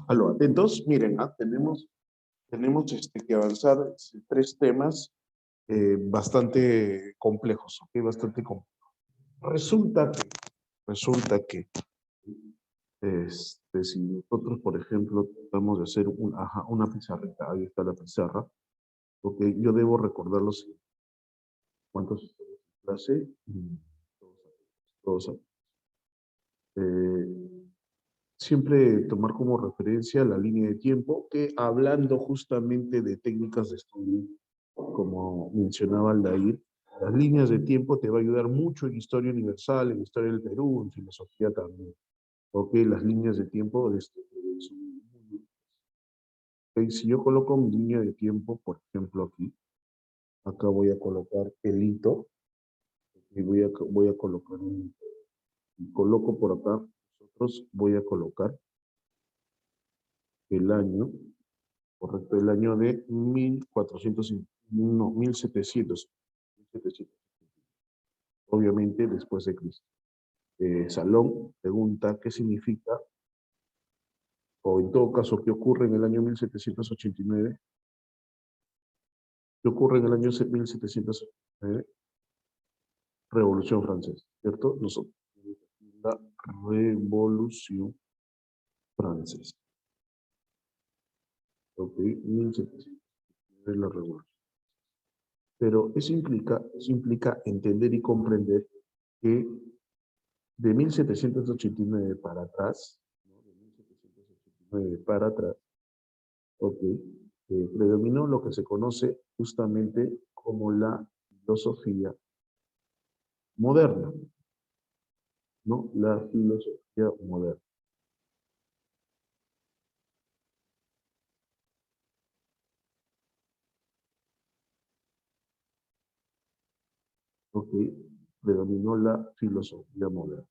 Aló, atentos, miren, tenemos que avanzar tres temas bastante complejos, ¿ok? Bastante complejos. Resulta que si nosotros, por ejemplo, tratamos de hacer una pizarrita, ahí está la pizarra, ok, yo debo recordar los siguientes. ¿Cuántos estamos en clase? Todos. Siempre tomar como referencia la línea de tiempo, que hablando justamente de técnicas de estudio, como mencionaba Aldair, las líneas de tiempo te va a ayudar mucho en historia universal, en historia del Perú, en filosofía también. Ok, las líneas de tiempo son muy útiles. Ok, si yo coloco mi línea de tiempo, por ejemplo aquí, acá voy a colocar el hito, y voy a colocar un hito. Y coloco por acá, nosotros voy a colocar el año, correcto, el año de 1400, no, 1700, obviamente después de Cristo. Salón pregunta qué significa, o en todo caso, qué ocurre en el año 1789. ¿Qué ocurre en el año 1789? Revolución Francesa, ¿cierto? Nosotros, la Revolución Francesa. Ok, 1789 la Revolución. Pero eso implica entender y comprender que de 1789 para atrás, ¿no? De 1789 para atrás, ok, predominó lo que se conoce justamente como la filosofía moderna, ¿no? La filosofía moderna. Ok, predominó la filosofía moderna.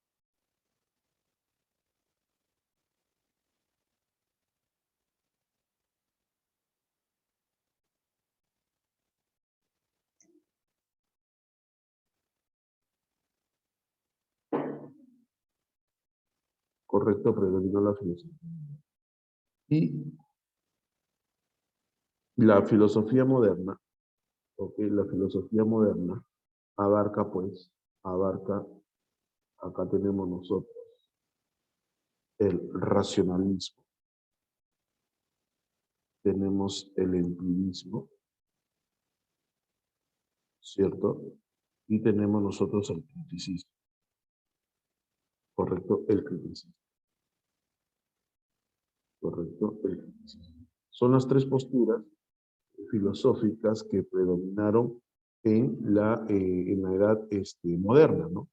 Correcto, predominó la filosofía. Y la filosofía moderna, ok, la filosofía moderna abarca, pues, abarca, acá tenemos nosotros, el racionalismo, tenemos el empirismo, ¿cierto? Y tenemos nosotros el criticismo, ¿correcto? El criticismo, ¿correcto? El criticismo. Son las tres posturas filosóficas que predominaron en la edad moderna, ¿no?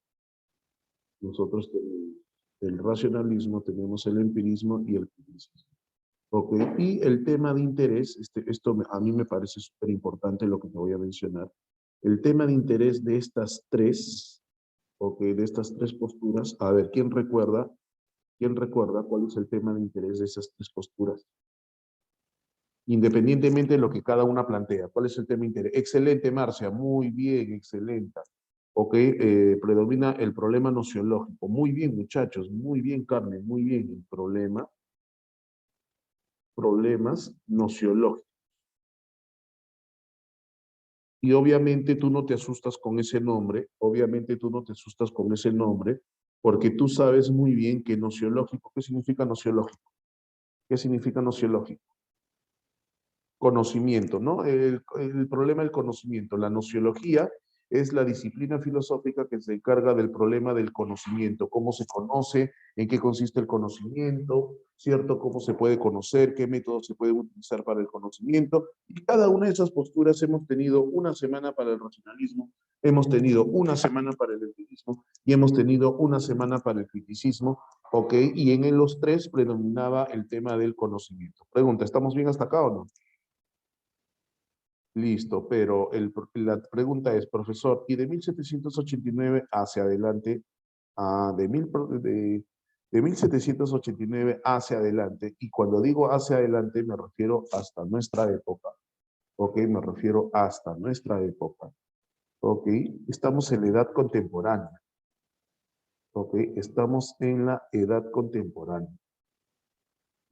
Nosotros tenemos el racionalismo, tenemos el empirismo y el criticismo. Ok, y el tema de interés, a mí me parece súper importante lo que te voy a mencionar. El tema de interés de estas tres, ok, de estas tres posturas, a ver, quién recuerda cuál es el tema de interés de esas tres posturas? Independientemente de lo que cada una plantea, ¿cuál es el tema de interés? Excelente, Marcia, muy bien, excelente. Ok, predomina el problema nociológico. Muy bien, muchachos, muy bien, Carmen, muy bien. El problemas nociológicos. Y obviamente tú no te asustas con ese nombre, obviamente tú no te asustas con ese nombre, porque tú sabes muy bien que nociológico, ¿qué significa nociológico? ¿Qué significa nociológico? Conocimiento, ¿no? El problema del conocimiento. La nociología es la disciplina filosófica que se encarga del problema del conocimiento, cómo se conoce, en qué consiste el conocimiento, ¿cierto? Cómo se puede conocer, qué métodos se pueden utilizar para el conocimiento. Y cada una de esas posturas hemos tenido una semana para el racionalismo, hemos tenido una semana para el empirismo y hemos tenido una semana para el criticismo, ¿ok? Y en los tres predominaba el tema del conocimiento. Pregunta, ¿estamos bien hasta acá o no? Listo, pero la pregunta es, profesor, ¿y de 1789 hacia adelante, de 1789 hacia adelante, y cuando digo hacia adelante me refiero hasta nuestra época, ok, me refiero hasta nuestra época, ok, estamos en la edad contemporánea, ok, estamos en la edad contemporánea.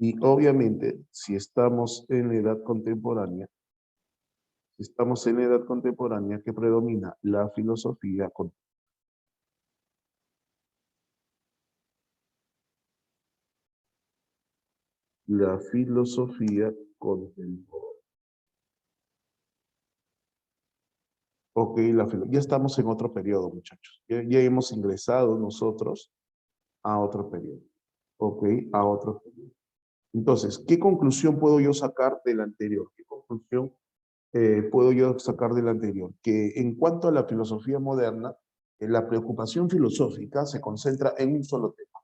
Y obviamente, si estamos en la edad contemporánea, ¿qué predomina? La filosofía, la filosofía contemporánea. Ok, ya estamos en otro periodo, muchachos. Ya hemos ingresado nosotros a otro periodo. Ok, a otro periodo. Entonces, ¿qué conclusión puedo yo sacar del anterior? ¿Qué conclusión puedo yo sacar del anterior? Que en cuanto a la filosofía moderna, la preocupación filosófica se concentra en un solo tema,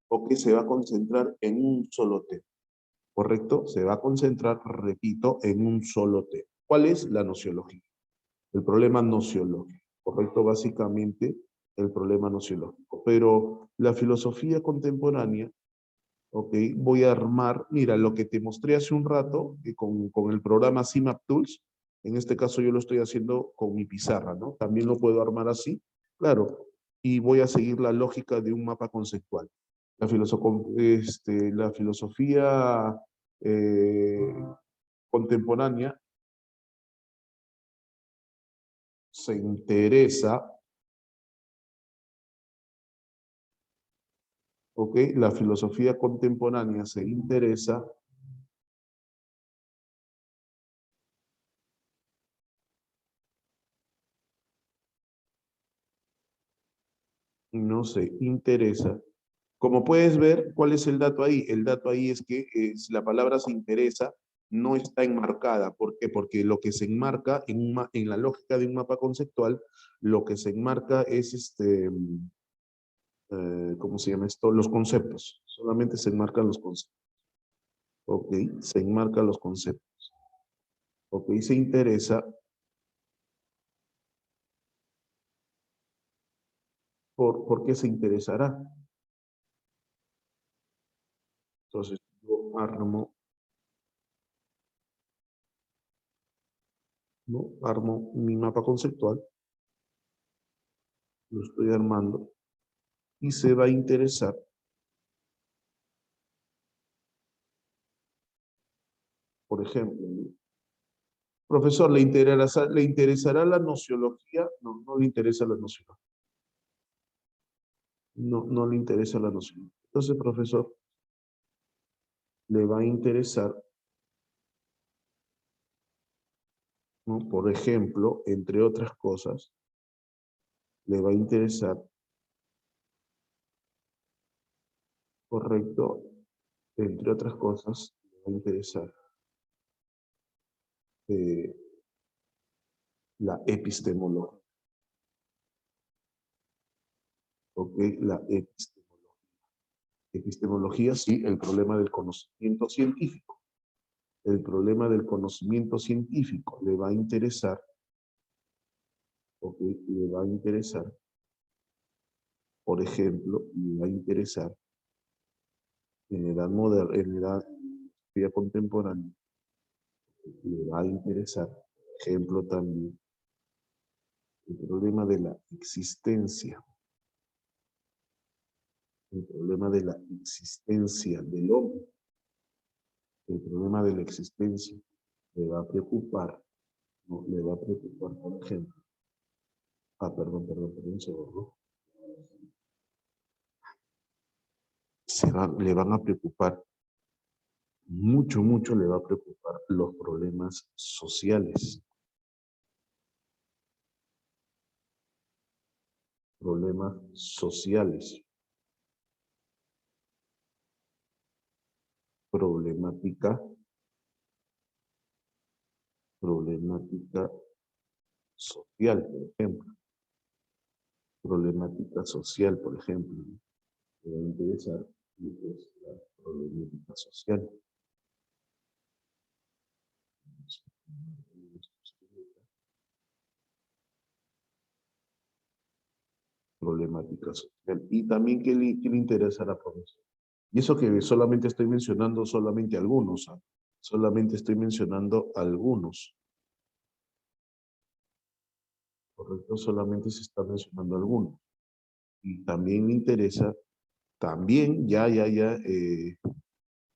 o que se va a concentrar en un solo tema, ¿correcto? Se va a concentrar, repito, en un solo tema. ¿Cuál es? La nociología. El problema nociológico, ¿correcto? Básicamente, el problema nociológico. Pero la filosofía contemporánea, ok, voy a armar, mira, lo que te mostré hace un rato con el programa CIMAP Tools, en este caso yo lo estoy haciendo con mi pizarra, ¿no? También lo puedo armar así, claro, y voy a seguir la lógica de un mapa conceptual. La filosofía eh, contemporánea se interesa, ¿ok? La filosofía contemporánea se interesa, no se interesa. Como puedes ver, ¿cuál es el dato ahí? El dato ahí es que la palabra se interesa no está enmarcada. ¿Por qué? Porque lo que se enmarca en la lógica de un mapa conceptual, lo que se enmarca es ¿cómo se llama esto? Los conceptos. Solamente se enmarcan los conceptos. Ok, se enmarcan los conceptos. Ok, se interesa. ¿Por qué se interesará? Entonces, yo armo, ¿no? Armo mi mapa conceptual, lo estoy armando, y se va a interesar, por ejemplo, ¿no? Profesor, ¿le interesará la nociología? No, no le interesa la nociología. No, no le interesa la nociología. Entonces, profesor, le va a interesar, ¿no? Por ejemplo, entre otras cosas, le va a interesar, correcto, entre otras cosas, le va a interesar eh, la epistemología, ¿ok? La epistemología. Epistemología, sí, el problema del conocimiento científico. El problema del conocimiento científico le va a interesar, ¿ok? Le va a interesar, por ejemplo, le va a interesar en la edad moderna, en la edad contemporánea, le va a interesar, por ejemplo, también el problema de la existencia, el problema de la existencia del hombre, el problema de la existencia le va a preocupar, ¿no? Le va a preocupar, por ejemplo, perdón, un segundo. Le van a preocupar, mucho le va a preocupar los problemas sociales. Problemas sociales. Problemática, problemática social, por ejemplo. Problemática social, por ejemplo. Me va a interesar lo que es la problemática social. Problemática social. Y también, ¿qué le interesa a la profesora? Y eso que solamente estoy mencionando solamente algunos, ¿ah? Solamente estoy mencionando algunos. ¿Correcto? Solamente se está mencionando algunos. Y también me interesa, también,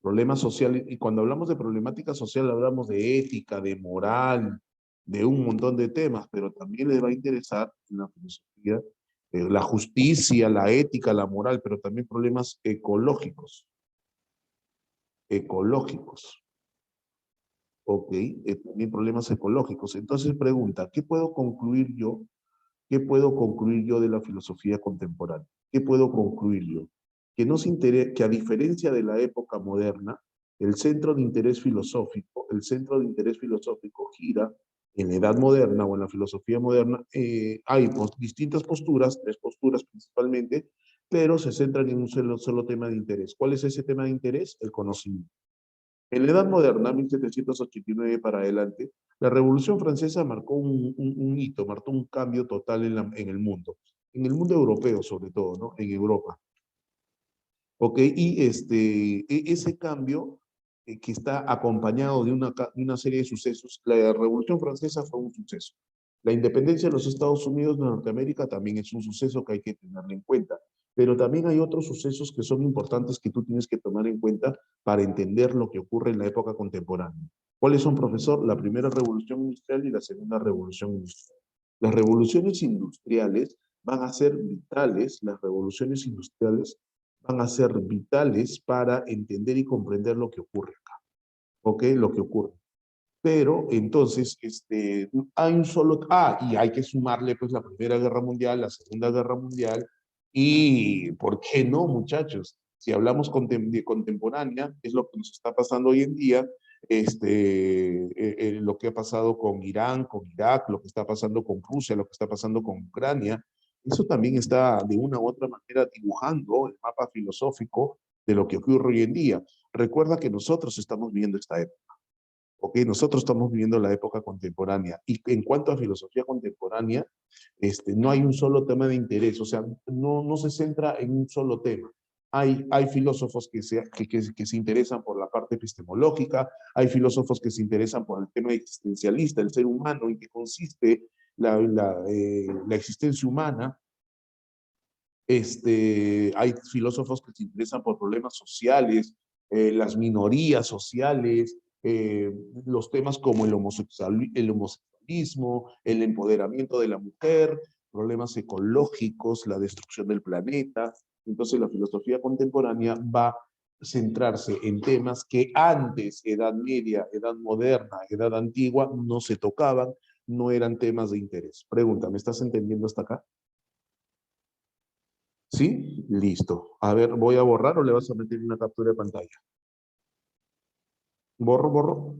Problemas sociales, y cuando hablamos de problemática social hablamos de ética, de moral, de un montón de temas, pero también les va a interesar en la filosofía la justicia, la ética, la moral, pero también problemas ecológicos, ecológicos, ¿ok? También problemas ecológicos. Entonces pregunta, ¿qué puedo concluir yo? ¿Qué puedo concluir yo de la filosofía contemporánea? ¿Qué puedo concluir yo? Que, no se que a diferencia de la época moderna, el centro de interés filosófico gira en la edad moderna o en la filosofía moderna. Hay distintas posturas, tres posturas principalmente, pero se centran en un solo tema de interés. ¿Cuál es ese tema de interés? El conocimiento. En la Edad Moderna, 1789 para adelante, la Revolución Francesa marcó un hito, marcó un cambio total en el mundo europeo sobre todo, ¿no? En Europa. ¿Ok? Y ese cambio que está acompañado de una serie de sucesos, la Revolución Francesa fue un suceso. La independencia de los Estados Unidos de Norteamérica también es un suceso que hay que tener en cuenta. Pero también hay otros sucesos que son importantes que tú tienes que tomar en cuenta para entender lo que ocurre en la época contemporánea. ¿Cuáles son, profesor? La primera revolución industrial y la segunda revolución industrial. Las revoluciones industriales van a ser vitales, las revoluciones industriales van a ser vitales para entender y comprender lo que ocurre acá. ¿Ok? Lo que ocurre. Pero entonces, hay un solo, y hay que sumarle pues la Primera Guerra Mundial, la Segunda Guerra Mundial, y ¿por qué no, muchachos? Si hablamos de contemporánea, es lo que nos está pasando hoy en día, lo que ha pasado con Irán, con Irak, lo que está pasando con Rusia, lo que está pasando con Ucrania, eso también está de una u otra manera dibujando el mapa filosófico de lo que ocurre hoy en día. Recuerda que nosotros estamos viendo esta época. Ok, nosotros estamos viviendo la época contemporánea y en cuanto a filosofía contemporánea, no hay un solo tema de interés, o sea, no se centra en un solo tema. Hay filósofos que se interesan por la parte epistemológica, hay filósofos que se interesan por el tema existencialista, el ser humano, en qué consiste la existencia humana. Hay filósofos que se interesan por problemas sociales, las minorías sociales, los temas como el homosexualismo, el empoderamiento de la mujer, problemas ecológicos, la destrucción del planeta. Entonces la filosofía contemporánea va a centrarse en temas que antes, Edad Media, Edad Moderna, Edad Antigua, no se tocaban, no eran temas de interés. Pregunta, ¿me estás entendiendo hasta acá? ¿Sí? Listo. A ver, ¿voy a borrar o le vas a meter una captura de pantalla? Borro, borro.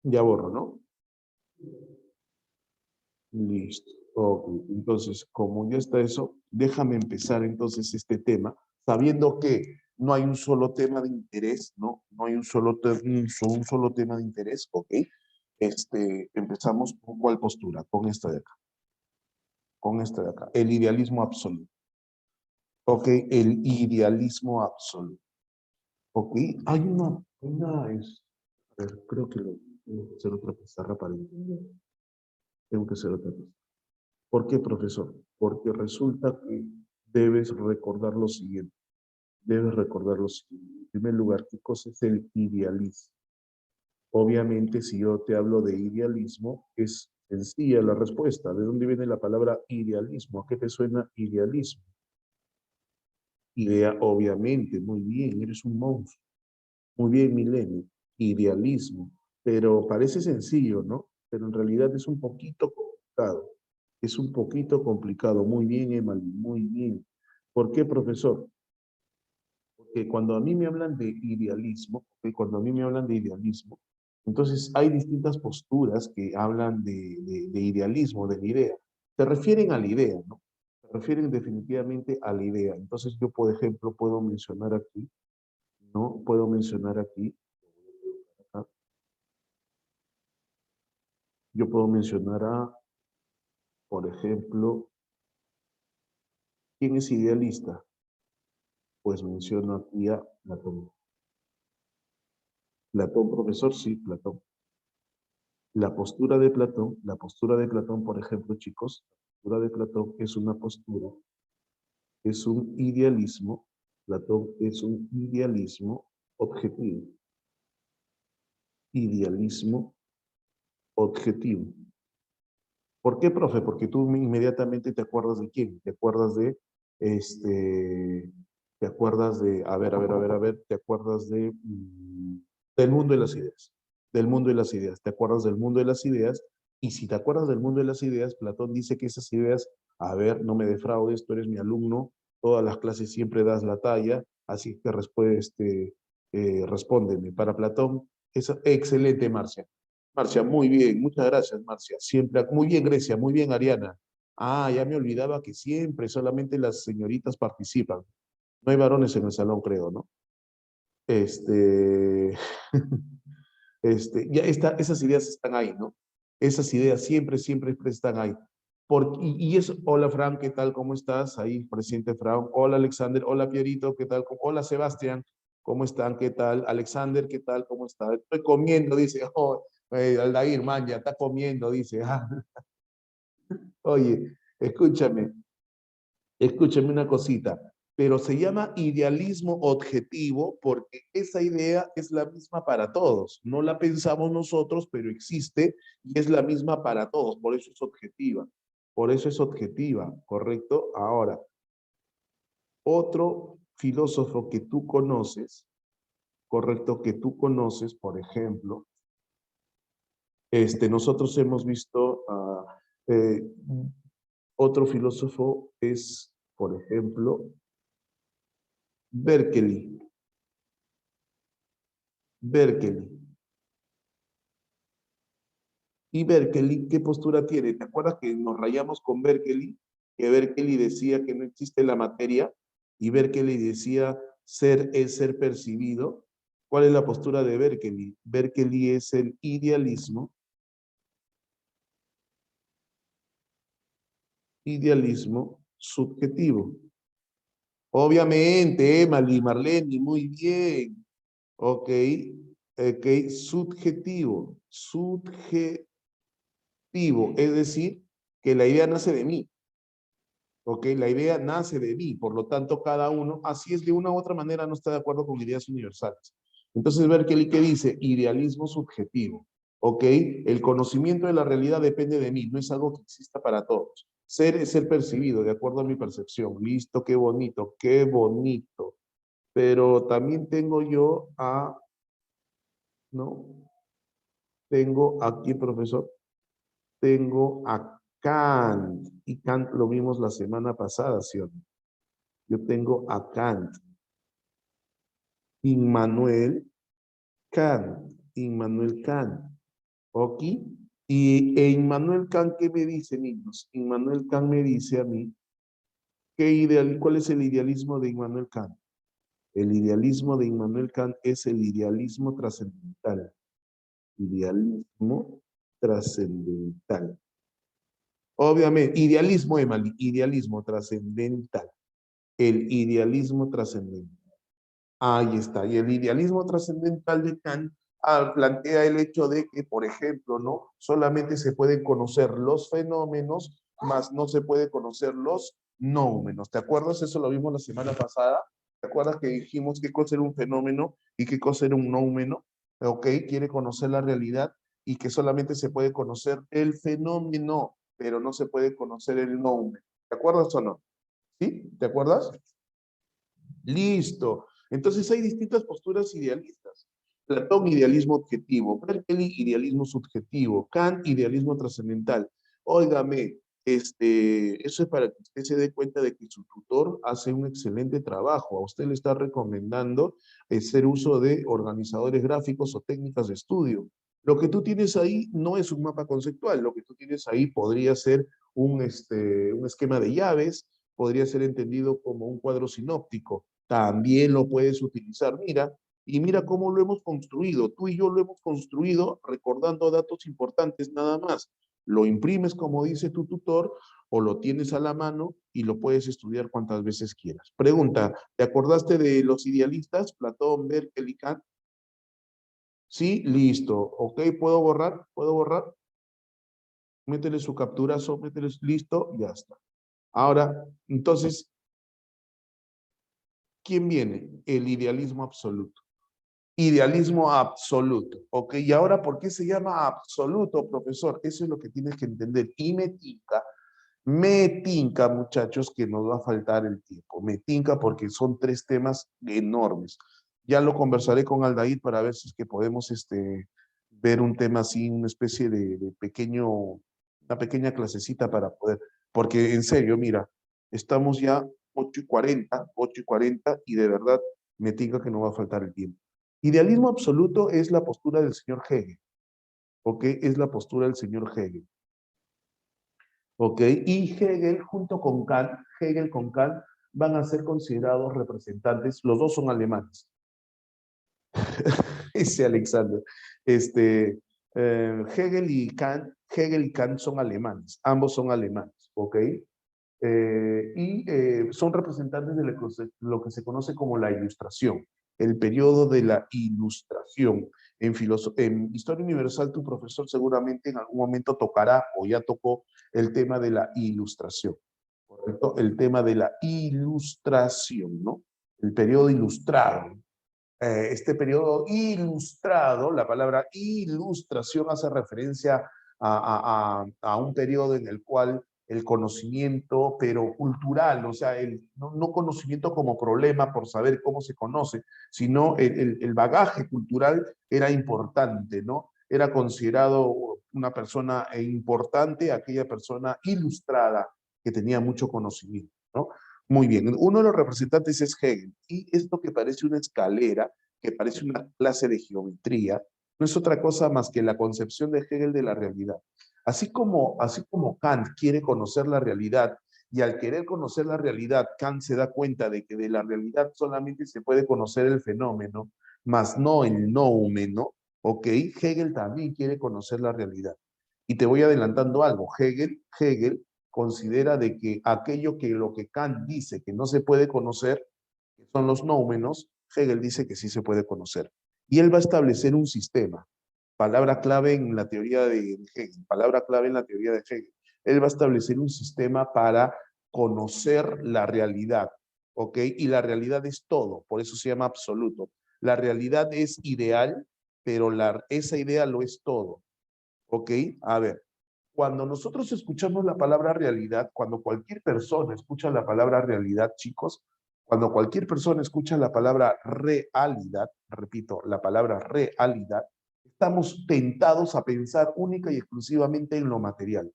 Ya borro, ¿no? Listo. Ok. Entonces, como ya está eso, déjame empezar entonces este tema, sabiendo que no hay un solo tema de interés, ¿no? No hay un solo tema de interés, ¿ok? Empezamos con cuál postura, con esta de acá, con esta de acá, el idealismo absoluto. Ok, el idealismo absoluto. Ok, hay a ver, creo que tengo que hacer otra pizarra para entender. Tengo que hacer otra pizarra. ¿Por qué, profesor? Porque resulta que debes recordar lo siguiente. Debes recordar lo siguiente. En primer lugar, ¿qué cosa es el idealismo? Obviamente, si yo te hablo de idealismo, es sencilla la respuesta. ¿De dónde viene la palabra idealismo? ¿A qué te suena idealismo? Idea, obviamente, muy bien, eres un monstruo. Muy bien, Milenio, idealismo, pero parece sencillo, ¿no? Pero en realidad es un poquito complicado. Es un poquito complicado. Muy bien, Emily, muy bien. ¿Por qué, profesor? Porque cuando a mí me hablan de idealismo, ¿ok? Cuando a mí me hablan de idealismo, entonces hay distintas posturas que hablan de idealismo, de la idea. Se refieren a la idea, ¿no? Se refieren definitivamente a la idea. Entonces yo, por ejemplo, puedo mencionar aquí, ¿no? Puedo mencionar aquí, yo puedo mencionar por ejemplo, ¿quién es idealista? Pues menciono aquí a Platón. Platón, profesor, sí, Platón. La postura de Platón, por ejemplo, chicos, la postura de Platón es una postura es un idealismo, Platón es un idealismo objetivo. Idealismo objetivo. ¿Por qué, profe? Porque tú inmediatamente te acuerdas de quién, te acuerdas de, te acuerdas de, te acuerdas de, del mundo de las ideas, del mundo de las ideas, te acuerdas del mundo de las ideas, y si te acuerdas del mundo de las ideas, Platón dice que esas ideas, a ver, no me defraudes, tú eres mi alumno, todas las clases siempre das la talla, así que respóndeme. Para Platón, es excelente, Marcia. Marcia, muy bien, muchas gracias, Marcia. Siempre, muy bien, Grecia, muy bien, Ariana. Ah, ya me olvidaba que siempre solamente las señoritas participan. No hay varones en el salón, creo, ¿no? Este, esas ideas están ahí, ¿no? Esas ideas siempre están ahí. Y eso, hola, Fran, ¿qué tal? ¿Cómo estás? Ahí, presente, Fran. Hola, Alexander. Hola, Pierito, ¿qué tal? Hola, Sebastián. ¿Cómo están? ¿Qué tal? Alexander, ¿qué tal? ¿Cómo está? Estoy comiendo, dice. Oh, Aldair, man, ya está comiendo, dice. Ah, oye, escúchame, escúchame una cosita, pero se llama idealismo objetivo porque esa idea es la misma para todos. No la pensamos nosotros, pero existe y es la misma para todos. Por eso es objetiva. Por eso es objetiva, ¿correcto? Ahora, otro filósofo que tú conoces, correcto, que tú conoces, por ejemplo, nosotros hemos visto eh, otro filósofo es, por ejemplo, Berkeley. Berkeley. ¿Y Berkeley qué postura tiene? ¿Te acuerdas que nos rayamos con Berkeley? Que Berkeley decía que no existe la materia y Berkeley decía ser es ser percibido. ¿Cuál es la postura de Berkeley? Berkeley es el idealismo subjetivo. Obviamente, Emily, Marlene, muy bien. Ok, ok, subjetivo, es decir, que la idea nace de mí, ok, la idea nace de mí, por lo tanto cada uno, así es de una u otra manera, no está de acuerdo con ideas universales. Entonces, Berkeley, ¿qué dice? Idealismo subjetivo, ok, el conocimiento de la realidad depende de mí, no es algo que exista para todos. Ser es ser percibido, de acuerdo a mi percepción. Listo, qué bonito, qué bonito. Pero también tengo yo ¿no? Tengo aquí, profesor, tengo a Kant. Y Kant lo vimos la semana pasada, ¿sí o no? Yo tengo a Kant. Immanuel Kant. Immanuel Kant. ¿Ok? Y Immanuel Kant, ¿qué me dice, niños? Immanuel Kant me dice a mí, ¿cuál es el idealismo de Immanuel Kant? El idealismo de Immanuel Kant es el idealismo trascendental. Idealismo trascendental. Obviamente, idealismo, Emily, idealismo trascendental. El idealismo trascendental. Ahí está. Y el idealismo trascendental de Kant plantea el hecho de que, por ejemplo, ¿no? Solamente se pueden conocer los fenómenos, más no se puede conocer los nómenos. ¿Te acuerdas? Eso lo vimos la semana pasada. ¿Te acuerdas que dijimos qué cosa era un fenómeno y qué cosa era un nómeno? ¿Ok? Quiere conocer la realidad y que solamente se puede conocer el fenómeno, pero no se puede conocer el nómeno. ¿Te acuerdas o no? ¿Sí? ¿Te acuerdas? Listo. Entonces hay distintas posturas idealistas. Platón, idealismo objetivo. Berkeley, idealismo subjetivo. Kant, idealismo trascendental. Óigame, eso es para que usted se dé cuenta de que su tutor hace un excelente trabajo. A usted le está recomendando hacer uso de organizadores gráficos o técnicas de estudio. Lo que tú tienes ahí no es un mapa conceptual. Lo que tú tienes ahí podría ser un esquema de llaves, podría ser entendido como un cuadro sinóptico. También lo puedes utilizar. Mira, y mira cómo lo hemos construido. Tú y yo lo hemos construido recordando datos importantes nada más. Lo imprimes como dice tu tutor o lo tienes a la mano y lo puedes estudiar cuantas veces quieras. Pregunta, ¿te acordaste de los idealistas? Platón, Berkeley, Kant. Sí, listo. Ok, ¿puedo borrar? ¿Puedo borrar? Métele su capturazo, métele listo, ya está. Ahora, entonces, ¿quién viene? El idealismo absoluto. Idealismo absoluto, ¿ok? Y ahora, ¿por qué se llama absoluto, profesor? Eso es lo que tienes que entender. Y me tinca, muchachos, que nos va a faltar el tiempo. Me tinca porque son 3 temas enormes. Ya lo conversaré con Aldair para ver si es que podemos ver un tema así, una especie de pequeño, una pequeña clasecita para poder, porque en serio, mira, estamos ya 8:40, y de verdad me tinca que no va a faltar el tiempo. Idealismo absoluto es la postura del señor Hegel, ¿ok? Es la postura del señor Hegel. ¿Ok? Y Hegel con Kant van a ser considerados representantes, los dos son alemanes, dice Alexander. Hegel y Kant son alemanes, ambos son alemanes, ¿ok? Son representantes de lo que se conoce como la Ilustración, el periodo de la Ilustración. En Historia Universal, tu profesor seguramente en algún momento tocará o ya tocó el tema de la Ilustración, ¿correcto? El tema de la Ilustración, ¿no? El periodo ilustrado. Este periodo ilustrado, la palabra ilustración hace referencia a un periodo en el cual el conocimiento, pero cultural, o sea, no conocimiento como problema por saber cómo se conoce, sino el bagaje cultural era importante, ¿no? Era considerado una persona importante, aquella persona ilustrada que tenía mucho conocimiento, ¿no? Muy bien, uno de los representantes es Hegel, y esto que parece una escalera, que parece una clase de geometría, no es otra cosa más que la concepción de Hegel de la realidad. Así como Kant quiere conocer la realidad, y al querer conocer la realidad, Kant se da cuenta de que de la realidad solamente se puede conocer el fenómeno, más no el noumeno, ¿ok? Hegel también quiere conocer la realidad. Y te voy adelantando algo, Hegel considera de que aquello que lo que Kant dice que no se puede conocer, que son los nóumenos, Hegel dice que sí se puede conocer. Y él va a establecer un sistema, palabra clave en la teoría de Hegel, palabra clave en la teoría de Hegel. Él va a establecer un sistema para conocer la realidad, ¿ok? Y la realidad es todo, por eso se llama absoluto. La realidad es ideal, pero esa idea lo es todo, ¿ok? A ver, cuando nosotros escuchamos la palabra realidad, cuando cualquier persona escucha la palabra realidad, chicos, cuando cualquier persona escucha la palabra realidad, repito, la palabra realidad, estamos tentados a pensar única y exclusivamente en lo material.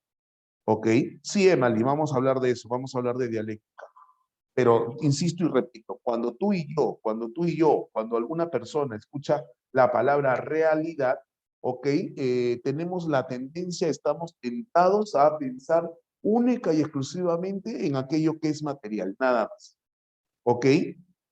¿Ok? Sí, Emily, vamos a hablar de eso, vamos a hablar de dialéctica. Pero insisto y repito, cuando alguna persona escucha la palabra realidad, ¿ok? Tenemos la tendencia, estamos tentados a pensar única y exclusivamente en aquello que es material, nada más, ¿ok?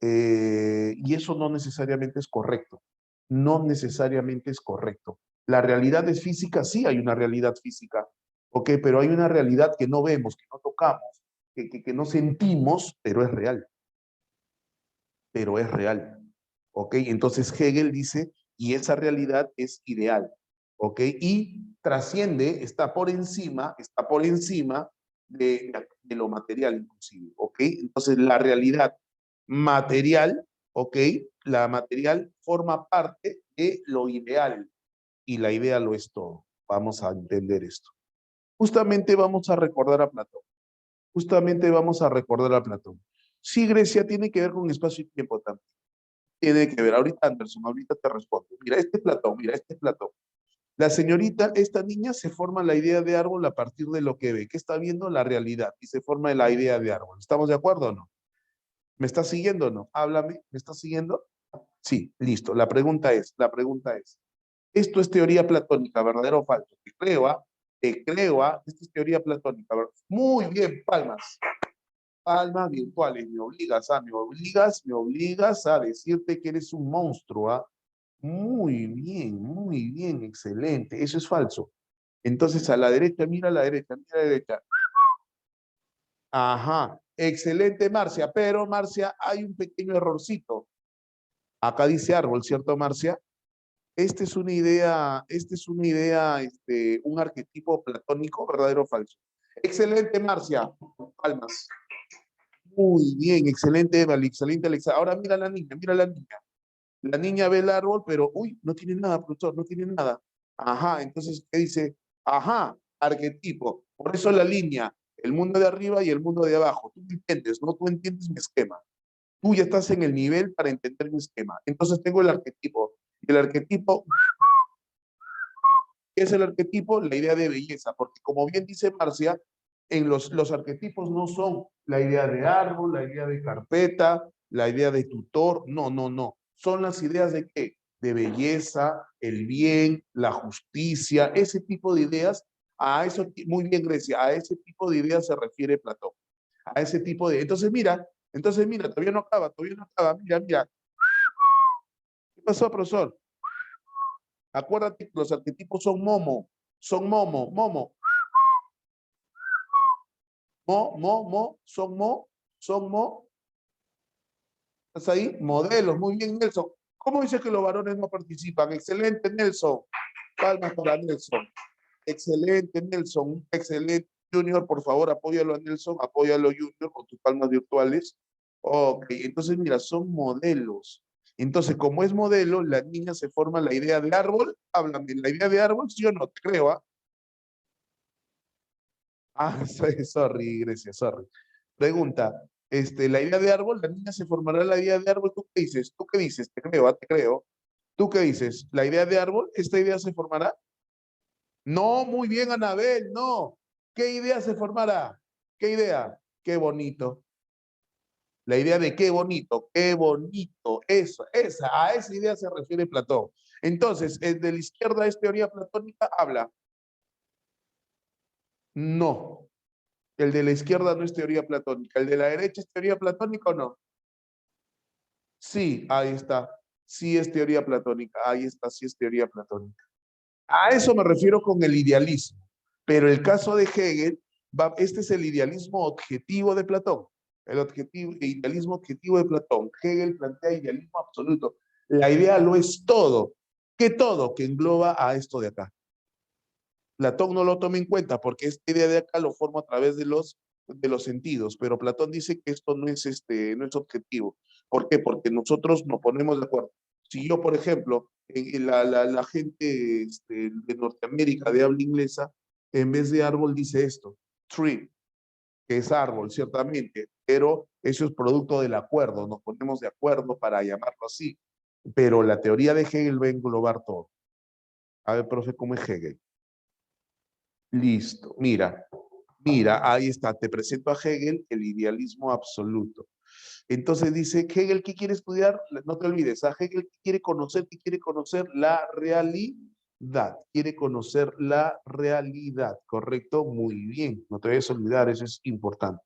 Y eso no necesariamente es correcto, no necesariamente es correcto. La realidad es física, sí hay una realidad física, ¿ok? Pero hay una realidad que no vemos, que no tocamos, que no sentimos, pero es real, ¿ok? Entonces Hegel dice, y esa realidad es ideal, ¿ok? Y trasciende, está por encima de lo material inclusive, ¿ok? Entonces la realidad material, ¿ok? La material forma parte de lo ideal, y la idea lo es todo. Vamos a entender esto. Justamente vamos a recordar a Platón. Justamente vamos a recordar a Platón. Sí, Grecia tiene que ver con espacio y tiempo también. Tiene que ver. Ahorita, Anderson, ahorita te respondo. Mira, este Platón. La señorita, esta niña se forma la idea de árbol a partir de lo que ve. ¿Qué está viendo? La realidad. Y se forma la idea de árbol. ¿Estamos de acuerdo o no? ¿Me estás siguiendo o no? Háblame. ¿Me estás siguiendo? Sí, listo. La pregunta es, ¿esto es teoría platónica, verdadero o falso? Te creo, esto es teoría platónica, ¿verdad? Muy bien, palmas. Palmas virtuales, me obligas a decirte que eres un monstruo, ¿ah? Muy bien, excelente. Eso es falso. Entonces, a la derecha, mira a la derecha, mira a la derecha. Ajá, excelente, Marcia, pero Marcia, hay un pequeño errorcito. Acá dice árbol, ¿cierto, Marcia? Esta es una idea, un arquetipo platónico, ¿verdadero o falso? Excelente, Marcia. Palmas. Muy bien, excelente, Evalí, excelente, Alexa. Ahora mira a la niña, mira a la niña. La niña ve el árbol, pero, uy, no tiene nada, profesor, no tiene nada. Ajá, entonces, ¿qué dice? Ajá, arquetipo. Por eso la línea, el mundo de arriba y el mundo de abajo. Tú me entiendes, ¿no? Tú entiendes mi esquema. Tú ya estás en el nivel para entender mi esquema. Entonces tengo el arquetipo. Y el arquetipo, ¿qué es el arquetipo? La idea de belleza. Porque como bien dice Marcia, en los arquetipos no son la idea de árbol, la idea de carpeta, la idea de tutor. No, no, no. Son las ideas de qué? De belleza, el bien, la justicia, ese tipo de ideas. A eso, muy bien, Grecia, a ese tipo de ideas se refiere Platón. A ese tipo de. Entonces, mira, todavía no acaba. Mira, mira. ¿Qué pasó, profesor? Acuérdate que los arquetipos son momo, momo. Son mo. ¿Estás ahí? Modelos, muy bien, Nelson. ¿Cómo dice que los varones no participan? Excelente, Nelson. Palmas para Nelson. Excelente, Nelson. Excelente. Junior, por favor, apóyalo a Nelson, apóyalo, Junior, con tus palmas virtuales. Ok, entonces mira, son modelos. Entonces, como es modelo, la niña se forma la idea de árbol. Háblame, la idea de árbol, sí o no, te creo, ¿ah? Ah, sorry, Grecia, sorry. Pregunta, la idea de árbol, la niña se formará la idea de árbol, ¿tú qué dices? ¿Tú qué dices? Te creo, te creo. ¿Tú qué dices? ¿La idea de árbol? ¿Esta idea se formará? No, muy bien, Anabel, no. ¿Qué idea se formará? ¿Qué idea? Qué bonito. La idea de qué bonito. Eso, a esa idea se refiere Platón. Entonces, ¿el de la izquierda es teoría platónica? Habla. No. El de la izquierda no es teoría platónica. ¿El de la derecha es teoría platónica o no? Sí, ahí está. Sí es teoría platónica. Ahí está, sí es teoría platónica. A eso me refiero con el idealismo. Pero el caso de Hegel, este es el idealismo objetivo de Platón. El idealismo objetivo de Platón. Hegel plantea idealismo absoluto. La idea lo es todo. ¿Qué todo? Que engloba a esto de acá. Platón no lo toma en cuenta porque esta idea de acá lo forma a través de los sentidos, pero Platón dice que esto no es objetivo. ¿Por qué? Porque nosotros nos ponemos de acuerdo. Si yo, por ejemplo, la gente de Norteamérica de habla inglesa, en vez de árbol dice esto, tree, que es árbol, ciertamente, pero eso es producto del acuerdo, nos ponemos de acuerdo para llamarlo así. Pero la teoría de Hegel va a englobar todo. A ver, profe, ¿cómo es Hegel? Listo, mira, ahí está, te presento a Hegel, el idealismo absoluto. Entonces dice, Hegel, ¿qué quiere estudiar? No te olvides, a Hegel ¿qué quiere conocer la realidad, quiere conocer la realidad, ¿correcto? Muy bien, no te vayas a olvidar, eso es importante.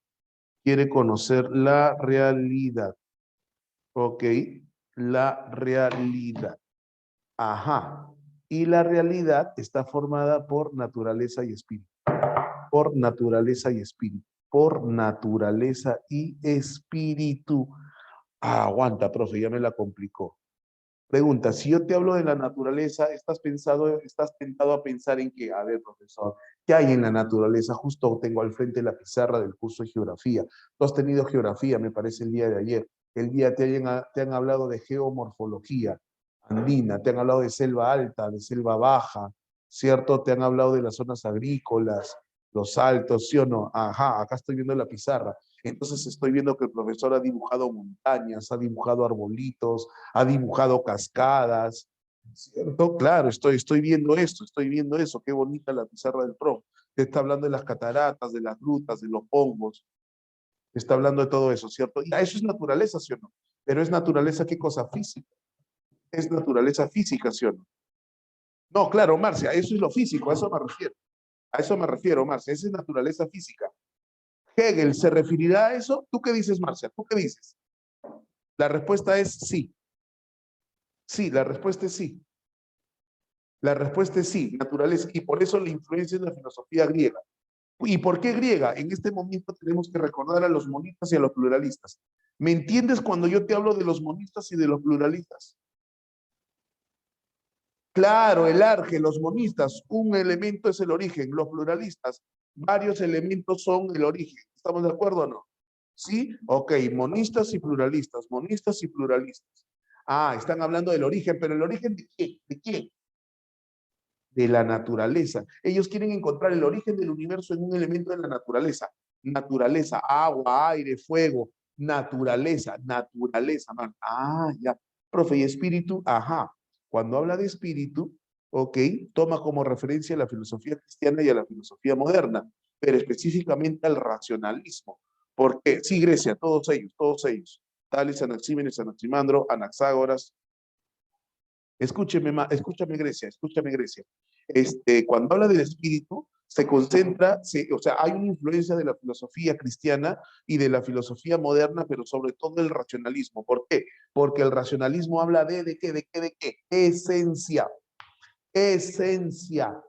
Quiere conocer la realidad, ¿ok? La realidad. Ajá. Y la realidad está formada por naturaleza y espíritu. Por naturaleza y espíritu. Por naturaleza y espíritu. Ah, aguanta, profe, ya me la complicó. Pregunta, si yo te hablo de la naturaleza, estás tentado a pensar en qué? A ver, profesor, ¿qué hay en la naturaleza? Justo tengo al frente la pizarra del curso de geografía. Tú has tenido geografía, me parece, el día de ayer. El día te han hablado de geomorfología andina, te han hablado de selva alta, de selva baja, ¿cierto? Te han hablado de las zonas agrícolas, los altos, ¿sí o no? Ajá, acá estoy viendo la pizarra. Entonces estoy viendo que el profesor ha dibujado montañas, ha dibujado arbolitos, ha dibujado cascadas, ¿cierto? Claro, estoy viendo esto, estoy viendo eso, qué bonita la pizarra del profe. Te está hablando de las cataratas, de las grutas, de los hongos, te está hablando de todo eso, ¿cierto? Y eso es naturaleza, ¿sí o no? Pero es naturaleza, ¿qué cosa? Física. Es naturaleza física, ¿sí o no? No, claro, Marcia, eso es lo físico, a eso me refiero. A eso me refiero, Marcia, esa es naturaleza física. ¿Hegel se referirá a eso? ¿Tú qué dices, Marcia? ¿Tú qué dices? La respuesta es sí. Sí, la respuesta es sí. La respuesta es sí, naturaleza. Y por eso la influencia en la filosofía griega. ¿Y por qué griega? En este momento tenemos que recordar a los monistas y a los pluralistas. ¿Me entiendes cuando yo te hablo de los monistas y de los pluralistas? Claro, el arge, los monistas, un elemento es el origen, los pluralistas, varios elementos son el origen. ¿Estamos de acuerdo o no? ¿Sí? Ok, monistas y pluralistas, monistas y pluralistas. Ah, están hablando del origen, pero ¿el origen de qué? ¿De qué? De la naturaleza. Ellos quieren encontrar el origen del universo en un elemento de la naturaleza. Naturaleza, agua, aire, fuego, naturaleza, naturaleza, man. Ah, ya. Profe, ¿y espíritu? Ajá. Cuando habla de espíritu, ok, toma como referencia a la filosofía cristiana y a la filosofía moderna, pero específicamente al racionalismo. ¿Por qué? Sí, Grecia, todos ellos, todos ellos. Tales, Anaxímenes, Anaximandro, Anaxágoras, escúchame Grecia, escúchame Grecia. Cuando habla del espíritu, se concentra, o sea, hay una influencia de la filosofía cristiana y de la filosofía moderna, pero sobre todo del racionalismo. ¿Por qué? Porque el racionalismo habla ¿de qué? ¿De qué? ¿De qué? Esencia. Esencia.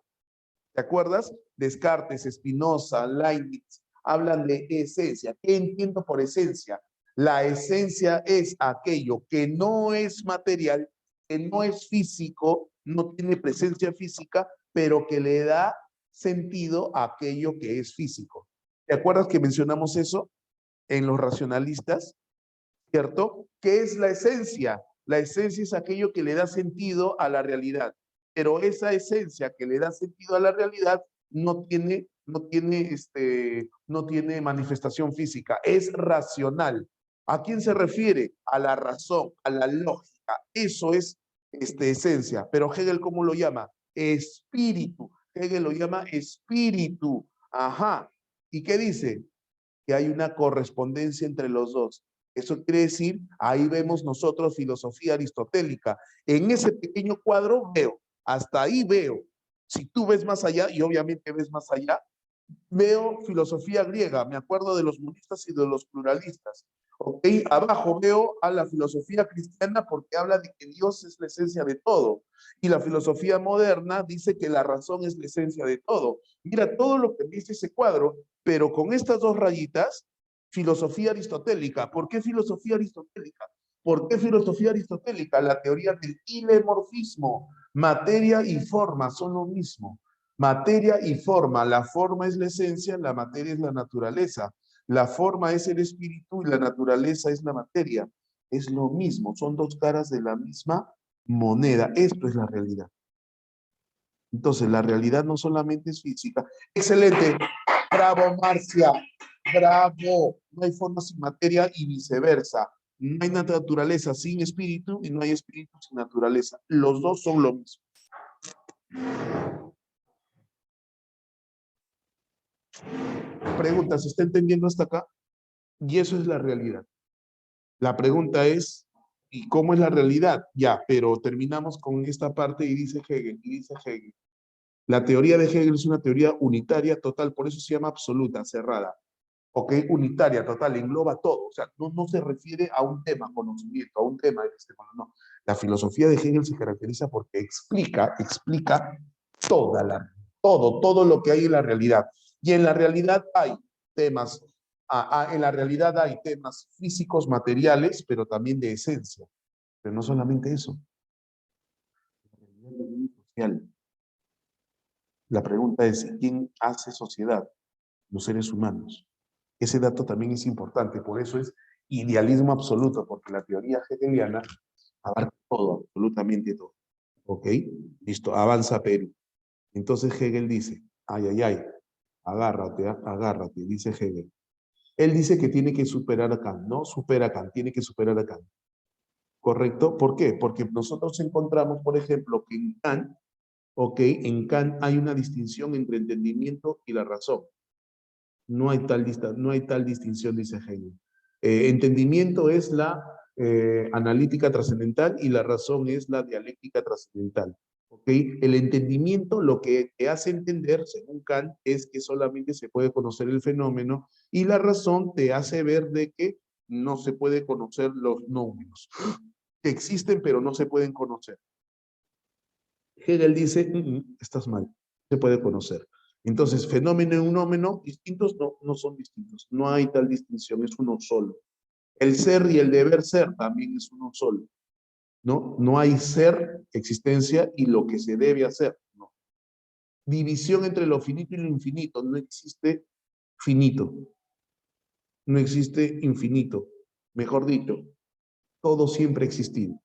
¿Te acuerdas? Descartes, Spinoza, Leibniz, hablan de esencia. ¿Qué entiendo por esencia? La esencia es aquello que no es material, que no es físico, no tiene presencia física, pero que le da sentido a aquello que es físico. ¿Te acuerdas que mencionamos eso en los racionalistas? ¿Cierto? ¿Qué es la esencia? La esencia es aquello que le da sentido a la realidad, pero esa esencia que le da sentido a la realidad no tiene manifestación física, es racional. ¿A quién se refiere? A la razón, a la lógica. Eso es esencia. Pero Hegel, ¿cómo lo llama? Espíritu. Hegel lo llama espíritu. Ajá. ¿Y qué dice? Que hay una correspondencia entre los dos. Eso quiere decir, ahí vemos nosotros filosofía aristotélica. En ese pequeño cuadro veo, hasta ahí veo. Si tú ves más allá, y obviamente ves más allá, veo filosofía griega, me acuerdo de los monistas y de los pluralistas. ¿Ok? Abajo veo a la filosofía cristiana porque habla de que Dios es la esencia de todo. Y la filosofía moderna dice que la razón es la esencia de todo. Mira todo lo que dice ese cuadro, pero con estas dos rayitas, filosofía aristotélica. ¿Por qué filosofía aristotélica? ¿Por qué filosofía aristotélica? La teoría del ilemorfismo. Materia y forma son lo mismo. Materia y forma. La forma es la esencia, la materia es la naturaleza. La forma es el espíritu y la naturaleza es la materia. Es lo mismo, son dos caras de la misma moneda. Esto es la realidad. Entonces, la realidad no solamente es física. Excelente. Bravo, Marcia. Bravo. No hay forma sin materia y viceversa. No hay naturaleza sin espíritu y no hay espíritu sin naturaleza. Los dos son lo mismo. Pregunta, ¿se está entendiendo hasta acá? Y eso es la realidad. La pregunta es, ¿y cómo es la realidad? Ya, pero terminamos con esta parte y dice Hegel, la teoría de Hegel es una teoría unitaria total, por eso se llama absoluta, cerrada. ¿Ok? Unitaria, total, engloba todo. O sea, no se refiere a un tema, conocimiento, a un tema epistemológico, no. La filosofía de Hegel se caracteriza porque explica todo lo que hay en la realidad. Y en la realidad hay temas, en la realidad hay temas físicos, materiales, pero también de esencia. Pero no solamente eso. La realidad también es social. La pregunta es, ¿quién hace sociedad? Los seres humanos. Ese dato también es importante, por eso es idealismo absoluto, porque la teoría hegeliana abarca todo, absolutamente todo. ¿Ok? Listo, avanza Perú. Entonces Hegel dice, ay, agárrate, agárrate, dice Hegel. Él dice que tiene que superar a Kant, no supera a Kant, tiene que superar a Kant. ¿Correcto? ¿Por qué? Porque nosotros encontramos, por ejemplo, que en Kant, ok, en Kant hay una distinción entre entendimiento y la razón. No hay tal distinción, dice Hegel. Entendimiento es la analítica trascendental y la razón es la dialéctica trascendental. ¿Okay? El entendimiento lo que te hace entender, según Kant, es que solamente se puede conocer el fenómeno y la razón te hace ver de que no se puede conocer los números, que existen pero no se pueden conocer. Hegel dice, estás mal, se puede conocer. Entonces, fenómeno y unómeno distintos no son distintos. No hay tal distinción, es uno solo. El ser y el deber ser también es uno solo. No hay ser, existencia y lo que se debe hacer. No. División entre lo finito y lo infinito. No existe finito. no existe infinito. Mejor dicho, todo siempre ha existido.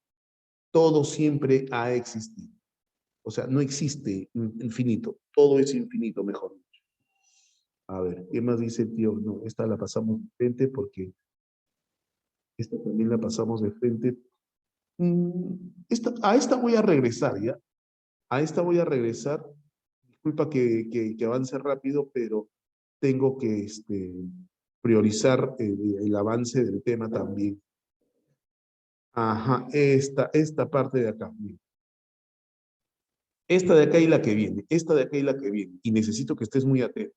Todo siempre ha existido. O sea, no existe infinito. Todo es infinito, mejor dicho. A ver, ¿qué más dice el tío? No, esta la pasamos de frente porque esta también la pasamos de frente. A esta voy a regresar, ¿ya? A esta voy a regresar. Disculpa que avance rápido, pero tengo que priorizar el avance del tema también. Ajá, esta parte de acá. Mira. Esta de acá y la que viene, esta de acá y la que viene. Y necesito que estés muy atento.